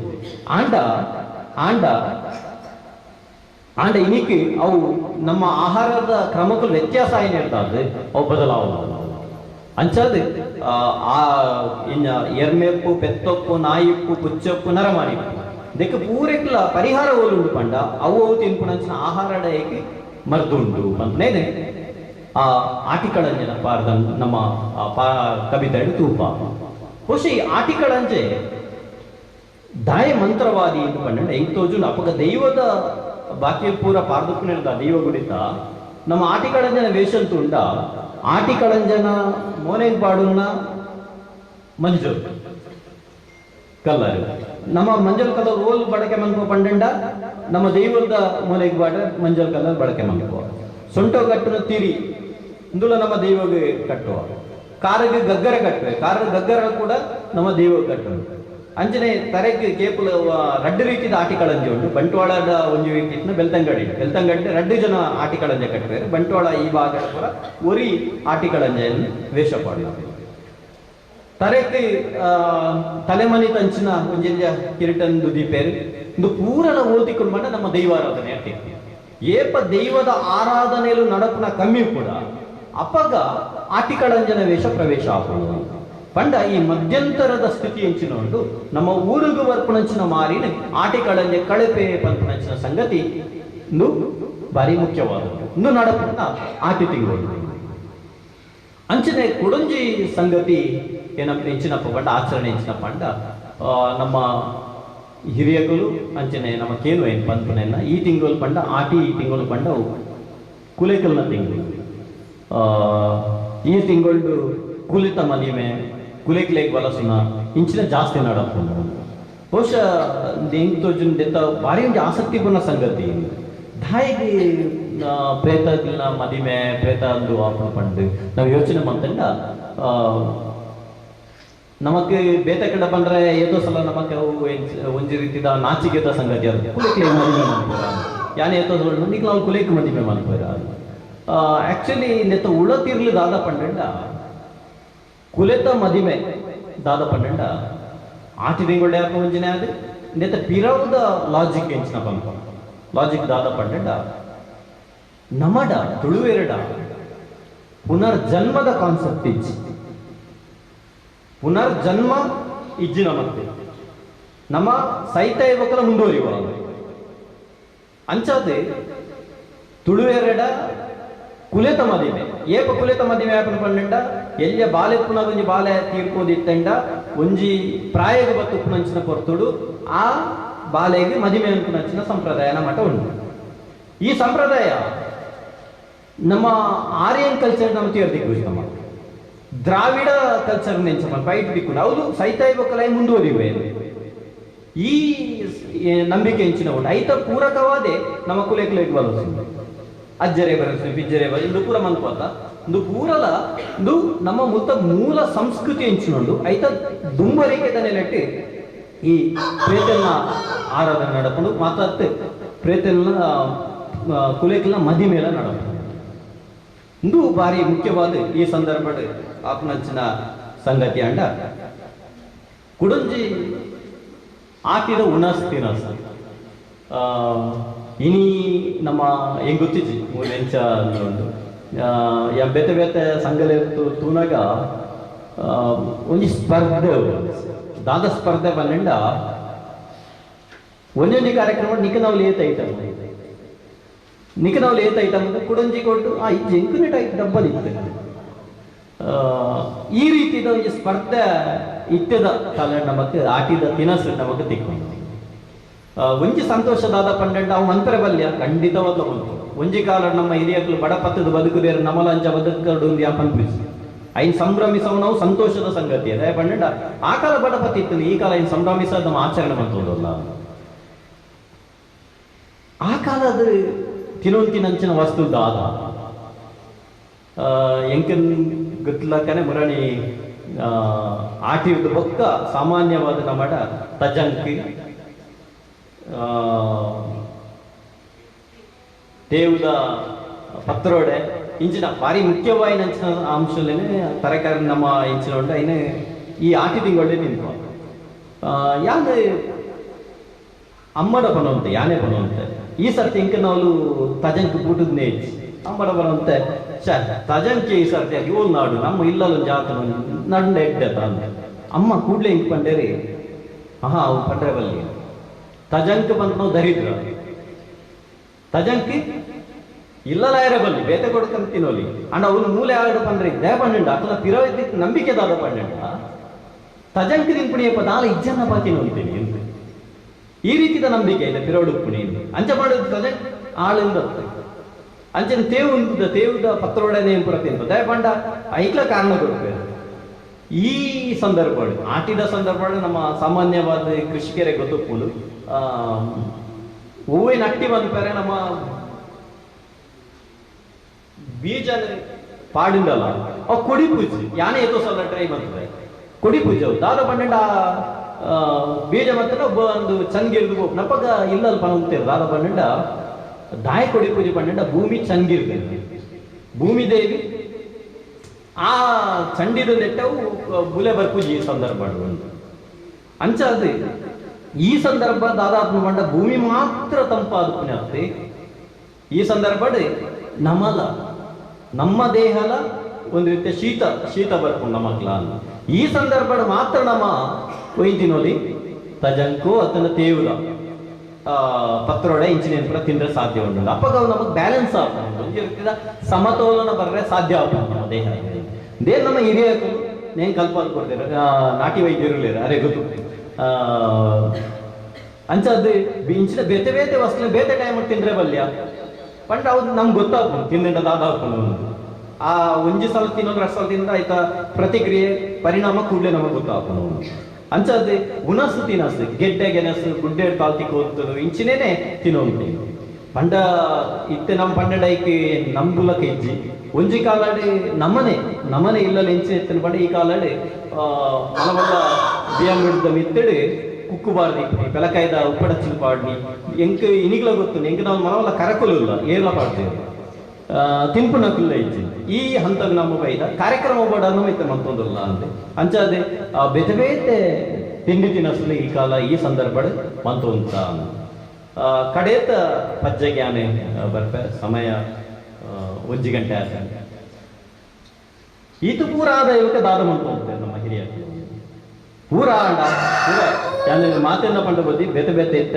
ಆಂಡ ಇನಿಕ್ಕೆ ಅವು ನಮ್ಮ ಆಹಾರದ ಕ್ರಮಕ್ಕೂ ವ್ಯತ್ಯಾಸ ಏನು ಹೇಳ್ತಾದ್ರೆ ಅವು ಬದಲಾವಣೆ ಅಂಚಾದ ಎರ್ಮೆಪ್ಪು ಪೆತ್ತೊಪ್ಪು ನಾಯಿಪ್ಪು ಪುಚ್ಚಪ್ಪು ನರಮಾಣಿಪ್ಪು ಇದಕ್ಕೆ ಪೂರೆಕ್ಲ ಪರಿಹಾರ ಓಲುಂಡು ಪಂಡ ಅವು ತಿನ್ಪುನಂಚಿನ ಆಹಾರ ಡಯಕ್ಕೆ ಮರ್ದುಂಡು ಅಂತನೇನೆ ಆ ಆಟಿಕಳಂಜನ ಪಾರ್ದ ನಮ್ಮ ಕವಿತೆ ತೂಪ ಬಹುಶಃ ಈ ಆಟಿಕಳಂಜೆ ದಾಯ ಮಂತ್ರವಾದಿ ಎಂದು ಪಂಡ ಹೆಂಗ್ ತೋಜು ಅಪಗ ದೈವದ ಬಾಕಿ ಪೂರ ಪಾರ್ದುಪುಣಿರ್ದ ದೈವ ಗುಡಿತ ನಮ್ಮ ಆಟಿಕಳಂಜನ ವೇಷಂತುಂಡ ಆಟಿಕಳಂಜನ ಮೋನೆಗ್ ಪಾಡುನ್ನ ಮಂಜೂರ್ ಕಲ್ಲರು ನಮ್ಮ ಮಂಜಲ್ ಕಲರ್ ರೋಲ್ ಬಳಕೆ ಮನ್ಕೋ ಪಂಡ ನಮ್ಮ ದೈವದ ಮೋನೆಗ್ ಬಾಡ ಮಂಜಲ್ ಕಲರ್ ಬಳಕೆ ಮನ್ಕೋ ಸೊಂಟೋ ಕಟ್ಟುನ ತೀರಿ ಇಂದುಲ ನಮ್ಮ ದೈವಗೆ ಕಟ್ಟುವ ಕಾರಿಗೆ ಗಗ್ಗರ ಕಟ್ಟುವೆ ಕಾರ ಗಗ್ಗರ ಕೂಡ ನಮ್ಮ ದೈವಗೆ ಕಟ್ಟುವ ಅಂಜನೆ ತರೆಗೆ ಕೇಪುಲ ರಡ್ಡು ರೀತಿಯ ಆಟಿಕಳಂಜೆ ಉಂಟು ಬಂಟ್ವಾಳದ ಒಂದು ರೀತಿನ ಬೆಳ್ತಂಗಡಿ ರಡ್ಡು ಜನ ಆಟಿಕಳಂಜೆ ಕಟ್ಟುವೆ ಬಂಟ್ವಾಳ ಈ ಭಾಗದ ಪುರ ಒರಿ ಆಟಿಕಳಂಜೆಯನ್ನು ವೇಷ ಪಾಡುತ್ತಾರೆ ತರೆಗೆ ತಲೆಮನಿ ತಂಚಿನ ಒಂಜೆಂಜ ಕಿರೀಟಂದು ದೀಪೇರು ಇಂದು ಪೂರನ ಓದಿಕೊಂಡು ಬಂದ ನಮ್ಮ ದೈವಾರಾಧನೆ ಆಗ್ತೈತಿ ಏಪ ದೈವದ ಆರಾಧನೆಯಲ್ಲೂ ನಡಪುನ ಕಮ್ಮಿ ಕೂಡ ಅಪಗ ಆಟಿಕಳಂಜನ ವೇಷ ಪ್ರವೇಶ ಆಗುವುದು ಪಂಡ ಈ ಮಧ್ಯಂತರದ ಸ್ಥಿತಿ ಎಂಚಿನೊಂಡು ನಮ್ಮ ಊರುಗು ವರ್ಪುಣಂಚಿನ ಮಾರಿನ ಆಟಿಕಳಂಜೆ ಕಳಪೆ ಪಂಪುಣಂಚಿನ ಸಂಗತಿ ಇಂದು ಭಾರಿ ಮುಖ್ಯವಾದದ್ದು ಇಂದು ನಡಪುನ ಆಟಿ ತಿಂಗಳು ಅಂಚನೆ ಕುಡಂಜಿ ಸಂಗತಿ ಏನಪ್ಪ ಎಂಚಿನಪ್ಪ ಪಂಡ ಆಚರಣೆ ಎಂಚಿನ ಪಂಡ ನಮ್ಮ ಹಿರಿಯಗಳು ಅಂಚನೆ ನಮ್ಮ ಕೇನು ಏನು ಪಂಪನೆಲ್ಲ ಈ ತಿಂಗಳು ಪಂಡ ಆಟಿ ಈ ತಿಂಗಳು ಪಂಡ ಕುಲೇಕಲ್ನ ತಿಂಗಳು ಈ ತಿಂಗಳು ಕುಲಿತ ಮದಿಮೆ ಕುಲೇಕ್ಲೇಗ್ ವಲಸುನ ಇಂಚಿನ ಜಾಸ್ತಿ ನಡಪುಂಡು ಬಹುಶಃ ದೆಂತ ಭಾರಿ ಒಂದು ಆಸಕ್ತಿಪೂರ್ಣ ಸಂಗತಿ ದಾಯಿಗೆ ಪ್ರೇತಗಳ ಮದಿಮೆ ಪ್ರೇತ ಅಂದು ಆಪಣ ಪಂಡು ನಾವು ಯೋಚನೆ ಮಾಡ್ತಂಡ ನಮಗೆ ಬೇತ ಕಡೆ ಬಂದ್ರೆ ಏದೋ ಸಲ ನಮಗೆ ಒಂಜಿ ರೀತಿದ ನಾಚಿಕೆದ ಸಂಗತಿ ಅದು ಕುಲೇಕ್ಲೇಗ್ ಮದಿಮೆ ಮಾಡ್ಬೋರ ಯಾನೆ ಏತೋ ಸಲ ನಿಕ್ಲ ಅವ್ರು ಕುಲೇಕ್ ಮದಿಮೆ ಮಾಡ್ಬೋರ ಆಕ್ಚುಲಿ ನೆತ್ತ ಉಳತಿರ್ಲಿ ದಾದ ಪಂಡ ಕುಲೆತ ಮದಿಮೆ ದಾದ ಪಂಡ ಆಟಿ ತಿಂಗಳು ಯಾಕೆ ಮುಂಚಿನ ಅದು ನೆತ್ತ ಪಿರವದ ಲಾಜಿಕ್ ಎಂಚಿನ ಪಂಪ ಲಾಜಿಕ್ ದಾದ ಪಂಡ ನಮಡ ತುಳುವೆರಡ ಪುನರ್ಜನ್ಮದ ಕಾನ್ಸೆಪ್ಟ್ ಇಜ್ಜಿ ಪುನರ್ಜನ್ಮ ಇಜ್ಜಿನ ಮತ್ತೆ ನಮ್ಮ ಸೈತ ಯುವಕರ ಮುಂದುವರಿಯುವ ಅಂಚಾದೆ ತುಳುವೆರಡ ಕುಲೆತ ಮದಿಮೆ ಏಪ ಕುಲೆತ ಮದಿಮೆ ಯಾಪನ ಪಂಡ ಎಲ್ಲ ಬಾಲೆ ಪುನ ಒಂಜಿ ಬಾಲೆ ತೀರ್ಕೋದಿತ್ತಂಡ ಒಂಜಿ ಪ್ರಾಯಗ ಬತ್ತು ಪುನಂಚಿನ ಕೊರ್ತುಡು ಆ ಬಾಲೆಗೆ ಮದಿಮೆ ಅನ್ಪುನಂಚಿನ ಸಂಪ್ರದಾಯನ ಮಠ ಉಂಟು ಈ ಸಂಪ್ರದಾಯ ನಮ್ಮ ಆರ್ಯನ್ ಕಲ್ಚರ್ ನಮ್ಮ ತೀರ್ದಿಕ್ಕು ನಮ್ಮ ದ್ರಾವಿಡ ಕಲ್ಚರ್ ನೆಂಚ ಫೈಟ್ ದಿಕ್ಕು ಹೌದು ಸೈತಾಯಿಬಕಲೈ ಮುಂದುವರಿವೆ ಈ ನಂಬಿಕೆ ಹೆಂಚಿನ ಉಂಟು ಐತ ಪೂರಕವಾದೇ ನಮ್ಮ ಕುಲೆಕ್ಲೇಗ್ ಬಲಸು ಅಜ್ಜರೆ ಬರಸು ಬಿಜ್ಜರೆ ಬರ ಇಂದು ಪೂರ ಮನ್ಕೋತ ಇಂದು ಪೂರಲ ಇಂದು ನಮ್ಮ ಮೂಲ ಸಂಸ್ಕೃತಿ ಹೆಂಚಿನೊಂದು ಐತ ದುಂಬರಿಗೆ ನೆಲೆಟ್ಟಿ ಈ ಪ್ರೇತಲ್ನ ಆರಾಧನೆ ನಡಪುಂಡು ಮಾತಾಡ್ತೆ ಪ್ರೇತಲ್ನ ಕುಲೇಕಲ್ನ ಮದಿ ಮೇಲೆ ನಡಪುಂಡು ಇಂದು ಬಾರಿ ಮುಖ್ಯವಾದ ಈ ಸಂದರ್ಭದ ಆಪನಂಚಿನ ಸಂಗತಿ ಅಂಡ ಕುಡಂಜಿ ಆಟಿದ ಉಣಸ್ ತಿನಸ್ ಇನಿ ನಮ್ಮ ಹೆಂಗ್ ಗೊತ್ತಿಜ್ಜಿ ಮೂಲೆಂಚ ಒಂದು ಬೇತೆ ಬೇತೆ ಸಂಘಲೆ ತೂನಾಗ ಒಂಜಿ ಸ್ಪರ್ಧೆ ದಾದ ಸ್ಪರ್ಧೆ ಬಂದ ಒಂದೊಂದು ಕಾರ್ಯಕ್ರಮ ನಿಖ ನಾವು ಲೇತ್ ಐಟಮ್ ಕುಡಂಜಿ ಕೊಟ್ಟು ಈ ಜಂಕುನೆಟ್ ಐಟ್ ಡಬ್ಬಲ್ ಇತ್ತು ಈ ರೀತಿಯ ಒಂದು ಸ್ಪರ್ಧೆ ಇತ್ತದ ಕಾಲ ನಮಕ್ ಆಟಿದ ತಿನಸು ನಮಕ್ ತಿಕ್ಕೊಂಡು ಒಂಜಿ ಸಂತೋಷದಾದ ಪಂಡ ಅವು ಮಂತ್ರ ಬಲ್ಯ ಖಂಡಿತವಾದ ಬಂತು ಒಂಜಿ ಕಾಲ ನಮ್ಮ ಹಿರಿಯಕ್ಕಳು ಬಡಪತ್ತದ ಬದುಕುದೇರು ನಮಲಂಚ ಬದುಕಡು ಪನ್ಪಿಸಿ ಐನ್ ಸಂಭ್ರಮಿಸವು ನಾವು ಸಂತೋಷದ ಸಂಗತಿ ಅದೇ ಪಂಡ ಆ ಕಾಲ ಬಡಪತಿ ಇತ್ತು ಈ ಕಾಲ ಐನ್ ಸಂಭ್ರಮಿಸೋದು ನಮ್ಮ ಆಚರಣೆ ಬಂತಲ್ಲ ಆ ಕಾಲದ ತಿನ್ನಂಚಿನ ವಸ್ತು ದಾದ ಎಂಕನ್ ಗೊತ್ತಲಕ್ಕನೆ ಮುರಣಿ ಆಟಿದ ಬೊಕ್ಕ ಸಾಮಾನ್ಯವಾದ ನಮ್ಮಡ ತಜಂಕಿ ತೇವುದ ಪತ್ರೋಡೆ ಇಂಚಿನ ಭಾರಿ ಮುಖ್ಯವಾಗಿ ನಂಚಿನ ಅಂಶಲೇನೆ ತರಕಾರಿ ನಮ್ಮ ಇಂಚಿನ ಉಂಟ ಇನ್ನು ಈ ಆಟಿ ತಿಂಗಳೇ ನಿಂತು ಯಾನೆ ಅಮ್ಮಡ ಬರುವಂತೆ ಯಾನೆ ಬರುವಂತೆ ಈ ಸರ್ತಿ ಇಂಕ ನಾವು ತಜಂಕ್ ಬೂಟದ ನೇಚ್ ಅಮ್ಮಡ ಬರುವಂತೆ ತಜಂಕೆ ಈ ಸರ್ತಿ ಇವಳು ನಾಡು ನಮ್ಮ ಇಲ್ಲಲ್ಲ ಜಾತ ನಂಡ ಎಡ್ಡೆತ ಅಂತ ಅಮ್ಮ ಕೂಡ್ಲೆ ಇಂಕ್ ಪಂಡೇರಿ ಅವು ಪಂಡ್ರೆ ಬಲ್ಲಿ ತಜಂಕ್ ಬಂತ ನಾವು ದರಿದ್ರ ತಜಂಕಿ ಇಲ್ಲಲಾಯರ ಬಲ್ಲಿ ಬೇತೆ ಕೊಡ್ಕೊಂಡು ತಿನ್ನೋಲಿ ಅಂಡ್ ಅವನು ಮೂಲೆ ಆಡ ಪಂಡ್ರೆ ದೇ ಪಂಡ ಅಕಲ ಪಿರೋದಿ ನಂಬಿಕೆ ದಾದ ಪಂಡ ತಜಂಕ್ ತಿನ್ಪುಣಿಯಪ್ಪ ದಾಲ ಇಜ್ಜನ್ನ ಬಾ ತಿನ್ನೋಂತೀನಿ ಅಂತ ಈ ರೀತಿಯ ನಂಬಿಕೆ ಇದೆ ಪಿರೋಡು ಪುಣಿ ಅಂಚ ಮಾಡೋದು ತಜಂಕ್ ಆಳಿಂದ ಅಂಚನ ತೇವುದ ಪತ್ರೋಡನೆ ಪುರ ತಿಂತ ದೇ ಪಂಡ ಐಕ್ಲ ಕಾರಣ ಕೊಡ್ಬೇಕು ಈ ಸಂದರ್ಭ ಆಟಿದ ಸಂದರ್ಭ ನಮ್ಮ ಸಾಮಾನ್ಯವಾದ ಕೃಷಿಕರೇ ಗೊತ್ತುಪ್ಪುದು ಹೂವಿನ ಅಟ್ಟಿ ಬಂದ್ಪಾರೆ ನಮ್ಮ ಬೀಜ ಪಾಡಿಂದಲ್ಲ ಅವು ಕೊಡಿ ಪೂಜೆ ಯಾನೇ ಎತ್ತೋ ಸಲ ಟ್ರೈ ಬಂತದೆ ಕೊಡಿ ಪೂಜೆ ದಾದ ಪಂಡ ಬೀಜ ಮತ್ತೆ ಒಂದು ಚಂಗಿರ್ದು ನಪ್ಪಗ ಇಲ್ಲಲ್ಲಿ ಪಣಂತೇವೆ ದಾದ ಪಂಡ ದಾಯ ಕೊಡಿ ಪೂಜೆ ಪಂಡ ಭೂಮಿ ಚಂಗಿರ್ಬೇಕು ಭೂಮಿ ದೇವಿ ಆ ಚಂಡಿದ ನೆಟ್ಟವು ಬುಲೆ ಬರ್ಪೂಜಿ ಸಂದರ್ಭ ಅಂಚ ಅದು ಈ ಸಂದರ್ಭ ದಾದಾಪು ಮಂಡ ಭೂಮಿ ಮಾತ್ರ ತಂಪಾದ ಪುಣ್ಯಾಸ್ತಿ ಈ ಸಂದರ್ಭ ನಮಲ ನಮ್ಮ ದೇಹಲ ಒಂದು ರೀತಿಯ ಶೀತ ಬರ್ಕೊಂಡು ನಮಕ್ಲ ಈ ಸಂದರ್ಭ ಮಾತ್ರ ನಮ್ಮ ಒಯ್ದಿನೋಲಿ ತಜಂಕು ಅದನ್ನ ತೇವುದ ಪತ್ರೊಡೆ ಇಂಚಿನ ಪುರ ತಿಂದ್ರೆ ಸಾಧ್ಯ ಉಂಟು ಅಪ್ಪಗ ನಮಗೆ ಬ್ಯಾಲೆನ್ಸ್ ಆಗ್ತದೆ ಸಮತೋಲನ ಬರ್ರೆ ಸಾಧ್ಯ ಆಗ್ತದೆ ನಮ್ಮ ದೇಹ ನಮ್ಮ ಹಿರಿಯರು ನೇನು ಕಲ್ಪ ಕೊಡ್ತೀರ ನಾಟಿ ವೈದ್ಯರು ಅರೆ ಗೊತ್ತು ಅಂಚದ್ದು ಇಂಚಿನ ಬೇತೆ ಬೇತೆ ವಸ್ತು ಬೇತೆ ಟೈಮ್ ತಿಂದ್ರೆ ಬಲ್ಯ ಪಂಡ ಅವ್ರು ನಮ್ಗೆ ಗೊತ್ತಾಗ್ಬೋದು ತಿಂದ ದಾದ ಹಾಕೊಂಡು ಆ ಒಂಜಿ ಸಲ ತಿನ್ನೋದು 2 ಸಲ ತಿಂದ್ರೆ ಆಯ್ತಾ ಪ್ರತಿಕ್ರಿಯೆ ಪರಿಣಾಮ ಕೂಡಲೇ ನಮಗೆ ಗೊತ್ತಾಗ್ಬೋದು ಅಂಚದ್ದು ಉಣಸು ತಿನ್ನಸ್ತು ಗೆಡ್ಡೆ ಗೆನಸು ಗುಡ್ಡೆ ಕಾಲ್ತಿ ಕೂತದು ಇಂಚಿನೇನೆ ತಿನ್ನೋದು ಪಂಡ ಇತ್ತೆ ನಮ್ಮ ಪಂಡೈಕಿ ನಂಬುಲಕ ಇಜ್ಜಿ ಒಂಜಿ ಕಾಲಾಡಿ ನಮನೆ ಇಲ್ಲಲ್ಲ ಎಂಚಿನ ಎತ್ತಿನ ಪಂಡ ಈ ಕಾಲಾಡಿ ಮಲವಲ್ಲ ಬಿಯಂ ಹಿಡಿದ ಮಿತ್ತಡಿ ಕುಕ್ಕುಬಾರ್ದಿ ಬೆಲಕಾಯ್ದ ಉಪ್ಪಡಚ್ಚಿನ ಪಾಡ್ನಿ ಎಂಕ ಇನಿಗ್ಲ ಗೊತ್ತು ಎಂಕ ನಾವು ಮನವಲ್ಲ ಕರಕಲು ಇಲ್ಲ ಏರ್ಲ ಪಾಡ್ತೇವೆ ತಿಂಪುನಕುಲ್ಲ ಇಜ್ಜಿ ಈ ಹಂತದ ನಮ್ಮ ಬೈದ ಕಾರ್ಯಕ್ರಮ ಬೋಡನ್ನು ಐತೆ ಮತ್ತೊಂದಲ್ಲ ಅಂತ ಅಂಚಾದೆ ಬೇತೆ ಬೇತೆ ತಿಂಡಿ ತಿನಸಲು ಈ ಕಾಲ ಈ ಸಂದರ್ಭ ಮಂತೊಂತ ಕಡೇತ ಪಜ್ಜೆಗೆ ಆನೆ ಬರ್ಪೆ ಸಮಯ 1 ಗಂಟೆ ಆದ ಈತು ಪೂರ ಆದಾಯಕ್ಕೆ ದಾದ ಮಂತ ನಮ್ಮ ಹಿರಿಯ ಪೂರ ಅಂಡ ಪೂರ ಯಾನೆ ಮಾತೆಲ್ಲ ಪಂಡ ಬದಿ ಬೇತೆ ಬೇತೆ ಇತ್ತ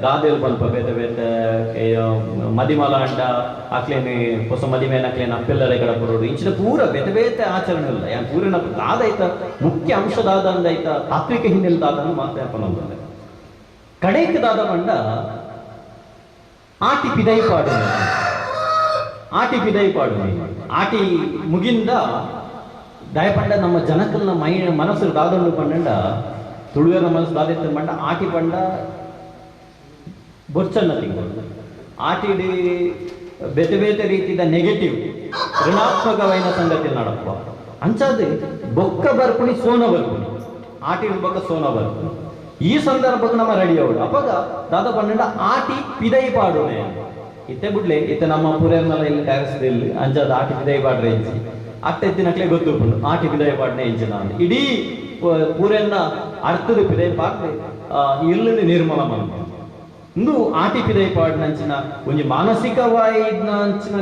ಗಾದೆಲ್ ಬಂಪ ಬೇತೆ ಬೇತೆ ಮದಿಮಲ ಅಂಡ ಆಕ್ಲೇನೆ ಹೊಸ ಮದಿಮೇನ ಆಕ್ಲೇನ ಅಪ್ಪೆಲ್ಲಡೆ ಕಡ ಬರೋಡು ಇಂಚಿನ ಪೂರ ಬೇತೆ ಬೇತೆ ಆಚರಣೆ ಇಲ್ಲ ಯಾನ್ ಪೂರಿನ ದಾದ ಐತ ಮುಖ್ಯ ಅಂಶದಾದ ಅಂದೈತ ತಾತ್ವಿಕ ಹಿನ್ನೆಲೆ ದಾದನ್ನು ಮಾತಾಡ್ಕೊಂಡು ಬಂದ ಕಡೆಗೆ ದಾದ ಪಂಡ ಆಟಿ ಪಿದೈ ಪಾಡು ಆಟಿ ಮುಗಿಂದ ದಯಪಂಡ ನಮ್ಮ ಜನಕಲ್ನ ಮನಸ್ಸು ದಾದೊಂಡು ಪಂಡ ತುಳುವರ ಮನಸ್ಸು ದಾದಿತ್ತ ಪಂಡ ಆಟಿ ಪಂಡ ಬೊಚ್ಚನ್ನ ತಿಂಗಳು ಆಟಿಡಿ ಬೇತೆ ಬೇತೆ ರೀತಿಯ ನೆಗೆಟಿವ್ ಋಣಾತ್ಮಕವೈನ ಸಂಗತಿ ನಡಪ್ಪ ಅಂಚಾದ ಬೊಕ್ಕ ಬರ್ಪುಣಿ ಸೋನ ಬರ್ಪುಣಿ ಆಟಿಡಿ ಬೊಕ್ಕ ಸೋನ ಬರ್ಪುಣಿ ಈ ಸಂದರ್ಭಕ್ಕೆ ನಮ್ಮ ರೆಡಿ ಅವಳು ಅಪ್ಪಗ ದಾದ ಪಂಡ ಆಟಿ ಪಿದೈ ಪಾಡುನೆ ಇತ್ತೆ ಬಿಡ್ಲೆ ಇತ್ತೆ ನಮ್ಮ ಪೂರೈರ್ನಲ್ಲ ಇಲ್ಲಿ ಟ್ಯಾರಿಸ್ದಲ್ಲಿ ಅಂಜಾದ ಆಟಿ ಬಿದೈ ಪಾಡ್ರೆ ಇಂಚಿ ಅಟ್ಟ ಎತ್ತಿನಕ್ಲೆ ಗೊತ್ತುಕೊಂಡು ಆಟಿ ಬಿದೈ ಪಾಡ್ನೆ ಇಂಚಿನ ಅಂತ ಇಡೀ ಪೂರನ್ನ ಅರ್ಥದ ಬಿದೈ ಪಾಡ್ರೆ ಇಲ್ಲಲ್ಲಿ ನಿರ್ಮಲ ಮನ ಇಂದು ಆಟಿ ಪಿದೈ ಪಾಡಿನಂಚಿನ ಒಂಜಿ ಮಾನಸಿಕವಾಯಿನ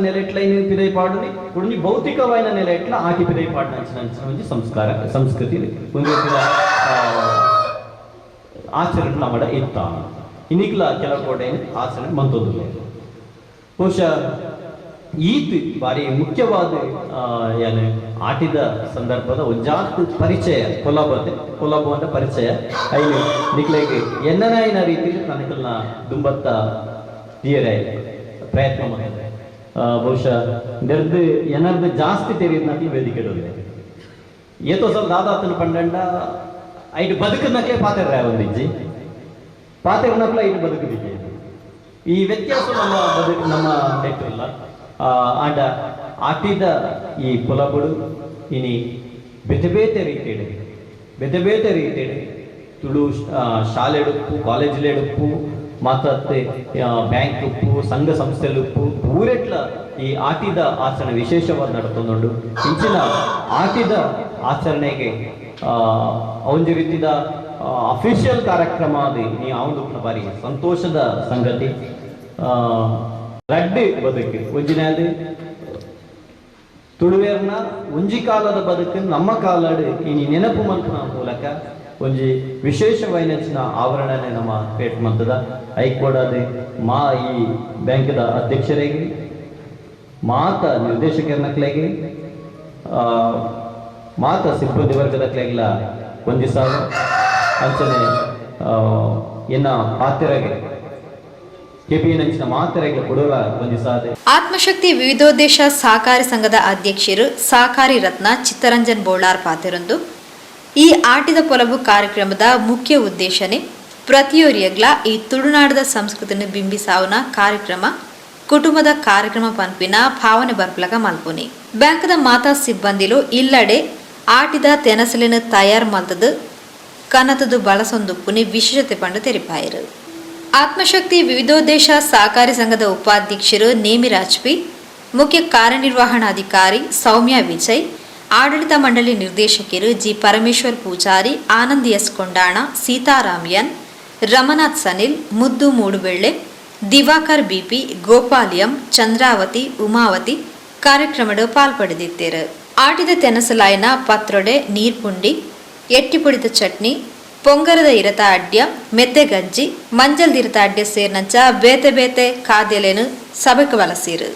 ನೆಲೆಟ್ಲೈನ್ ಪಿದೈ ಪಾಡುನಿ ಒಂಜಿ ಭೌತಿಕವಾಯಿನ ನೆಲೆಟ್ಲ ಆಟಿ ಪಿದೈ ಪಾಡಿನಂಚಿನ ಒಂಜಿ ಸಂಸ್ಕಾರ ಸಂಸ್ಕೃತಿ ಒಂದು ರೀತಿಯ ಆಚರಣೆ ನಮ್ಮಡ ಇತ್ತ ಇನ್ನಿಕ್ಲ ಕೆಲವು ಕೋಟೆ ಆಚರಣೆ ಮಂತೊಂದು ಬಹುಶಃ ಈತ್ ಬಾರಿ ಮುಖ್ಯವಾದ ಏನು ಆಟಿದ ಸಂದರ್ಭದ ಒಂಜಾತ್ ಪರಿಚಯ ಕೊಲಾಬದ ಪರಿಚಯ ಐನು ನಿಕ್ಲೆಗೆ ಎನ್ನನಾಯಿನ ರೀತಿಯಲ್ಲಿ ನನಕಲ್ನ ದುಂಬತ್ತ ತೀರೆ ಪ್ರಯತ್ನ ಮಾಡಿದೆ ಬಹುಶಃ ನೆರೆದು ಏನಾರ್ದು ಜಾಸ್ತಿ ತೆರೆಯೋದಕ್ಕೆ ವೇದಿಕೆ ಏತೋ ಸ್ವಲ್ಪ ದಾದಾತನ ಪಂಡ ಐದು ಬದುಕನಕ್ಕೆ ಪಾತ್ರ ಒಂದಿಜ್ಜಿ ಪಾತ್ರನಕ್ಲ ಐದು ಬದುಕದಿಗೆ ಈ ವ್ಯತ್ಯಾಸ ನಮ್ಮ ಬದುಕು ನಮ್ಮ ನೆಟ್ಟಿಲ್ಲ ಆಂಡ ಆಟಿದ ಈ ಕುಲಗಳು ಇನಿ ಬೇತೆ ಬೇತೆ ರೀತಿಯಲ್ಲಿ ತುಳು ಶಾಲೆಡುಪ್ಪು ಕಾಲೇಜ್ಲೆಡುಪ್ಪು ಮಾತತ್ತೆ ಬ್ಯಾಂಕ್ ಉಪ್ಪು ಸಂಘ ಸಂಸ್ಥೆಲುಪ್ಪು ಊರೆಟ್ಲ ಈ ಆಟಿದ ಆಚರಣೆ ವಿಶೇಷವಾಗಿ ನಡ್ಕೊಂಡುಂಡು ಇಂಚಿನ ಆಟಿದ ಆಚರಣೆಗೆ ಒಂಜಿ ರೀತಿದ ಅಫಿಷಿಯಲ್ ಕಾರ್ಯಕ್ರಮ ಅದು ನೀವು ಅವನು ಬಾರಿ ಸಂತೋಷದ ಸಂಗತಿ ರಡ್ಡಿ ಬದುಕು ಒಂಜಿನಾದ ತುಳುವೇರ್ನ ಒಂಜಿ ಕಾಲದ ಬದುಕು ನಮ್ಮ ಕಾಲಡು ಇನಿ ನೆನಪು ಮಲ್ಪನ ಮೂಲಕ ಒಂಜಿ ವಿಶೇಷವೈನಚಿನ ಆವರಣನೆ ನಮ್ಮ ಪೇಟ್ ಮಂತದ ಐಕೋಡದೆ ಮಾ ಈ ಬ್ಯಾಂಕದ ಅಧ್ಯಕ್ಷರಿಗೆ ಮಾತ ನಿರ್ದೇಶಕರನಕ್ಲೆಗೆ ಮಾತ ಸಿಬ್ಬಂದಿ ವರ್ಗದಕ್ಲೆಲ್ಲ ಹೊಂದಿಸಾಗ ಅಂಚನೆ ಎನ್ನ ಪಾತ್ರಗೆ ಆತ್ಮಶಕ್ತಿ ವಿವಿಧೋದ್ದೇಶ ಸಹಕಾರಿ ಸಂಘದ ಅಧ್ಯಕ್ಷರು ಸಹಕಾರಿ ರತ್ನ ಚಿತ್ತರಂಜನ್ ಬೋಳಾರ್ ಪಾತೆರೊಂದು ಈ ಆಟಿದ ಪೊಲಬು ಕಾರ್ಯಕ್ರಮದ ಮುಖ್ಯ ಉದ್ದೇಶನೇ ಪ್ರತಿಯೊರಿಯಗ್ಲ ಈ ತುಳುನಾಡದ ಸಂಸ್ಕೃತಿಯನ್ನು ಬಿಂಬಿಸಾವನ ಕಾರ್ಯಕ್ರಮ ಕುಟುಂಬದ ಕಾರ್ಯಕ್ರಮ ಪಂಪಿನ ಭಾವನೆ ಬರ್ಪಲಗ ಮಲ್ಪುನಿ ಬ್ಯಾಂಕದ ಮಾತಾ ಸಿಬ್ಬಂದಿಲು ಇಲ್ಲಡೆ ಆಟಿದ ತೆನಸಲಿನ ತಯಾರು ಮಲ್ತದು ಕನತದು ಬಳಸೊಂದುಪ್ಪುನಿ ವಿಶೇಷತೆ ಪಂಡ ತೆರಿಪಾಯರು ಆತ್ಮಶಕ್ತಿ ವಿವಿಧೋದ್ದೇಶ ಸಹಕಾರಿ ಸಂಘದ ಉಪಾಧ್ಯಕ್ಷರು ನೇಮಿ ರಾಜ್ಪಿ ಮುಖ್ಯ ಕಾರ್ಯನಿರ್ವಹಣಾಧಿಕಾರಿ ಸೌಮ್ಯ ವಿಜಯ್ ಆಡಳಿತ ಮಂಡಳಿ ನಿರ್ದೇಶಕರು G Parameshwar Pujari Anand S Kondana Sitaram N Ramanath Sanil Muddu Moodubelle Diwakar BP Gopal M Chandravati Umavati ಕಾರ್ಯಕ್ರಮದ ಪಾಲ್ಪಡೆದಿದ್ದರು ಆಟಿದ ತೆನಸಲಾಯಿನ ಪತ್ರೊಡೆ ನೀರ್ಪುಂಡಿ ಎಟ್ಟಿಪುಡಿದ ಚಟ್ನಿ ಪೊಂಗರದ ಇರತ ಅಡ್ಯ ಮೆತ್ತೆ ಗಂಜಿ ಮಂಜಲ್ದಿರತ ಅಡ್ಯ ಸೇರ್ನಂಚ ಬೇತೆ ಬೇತೆ ಖಾದ್ಯಲೇನು ಸಭೆಗೆ ವಲಸೀರು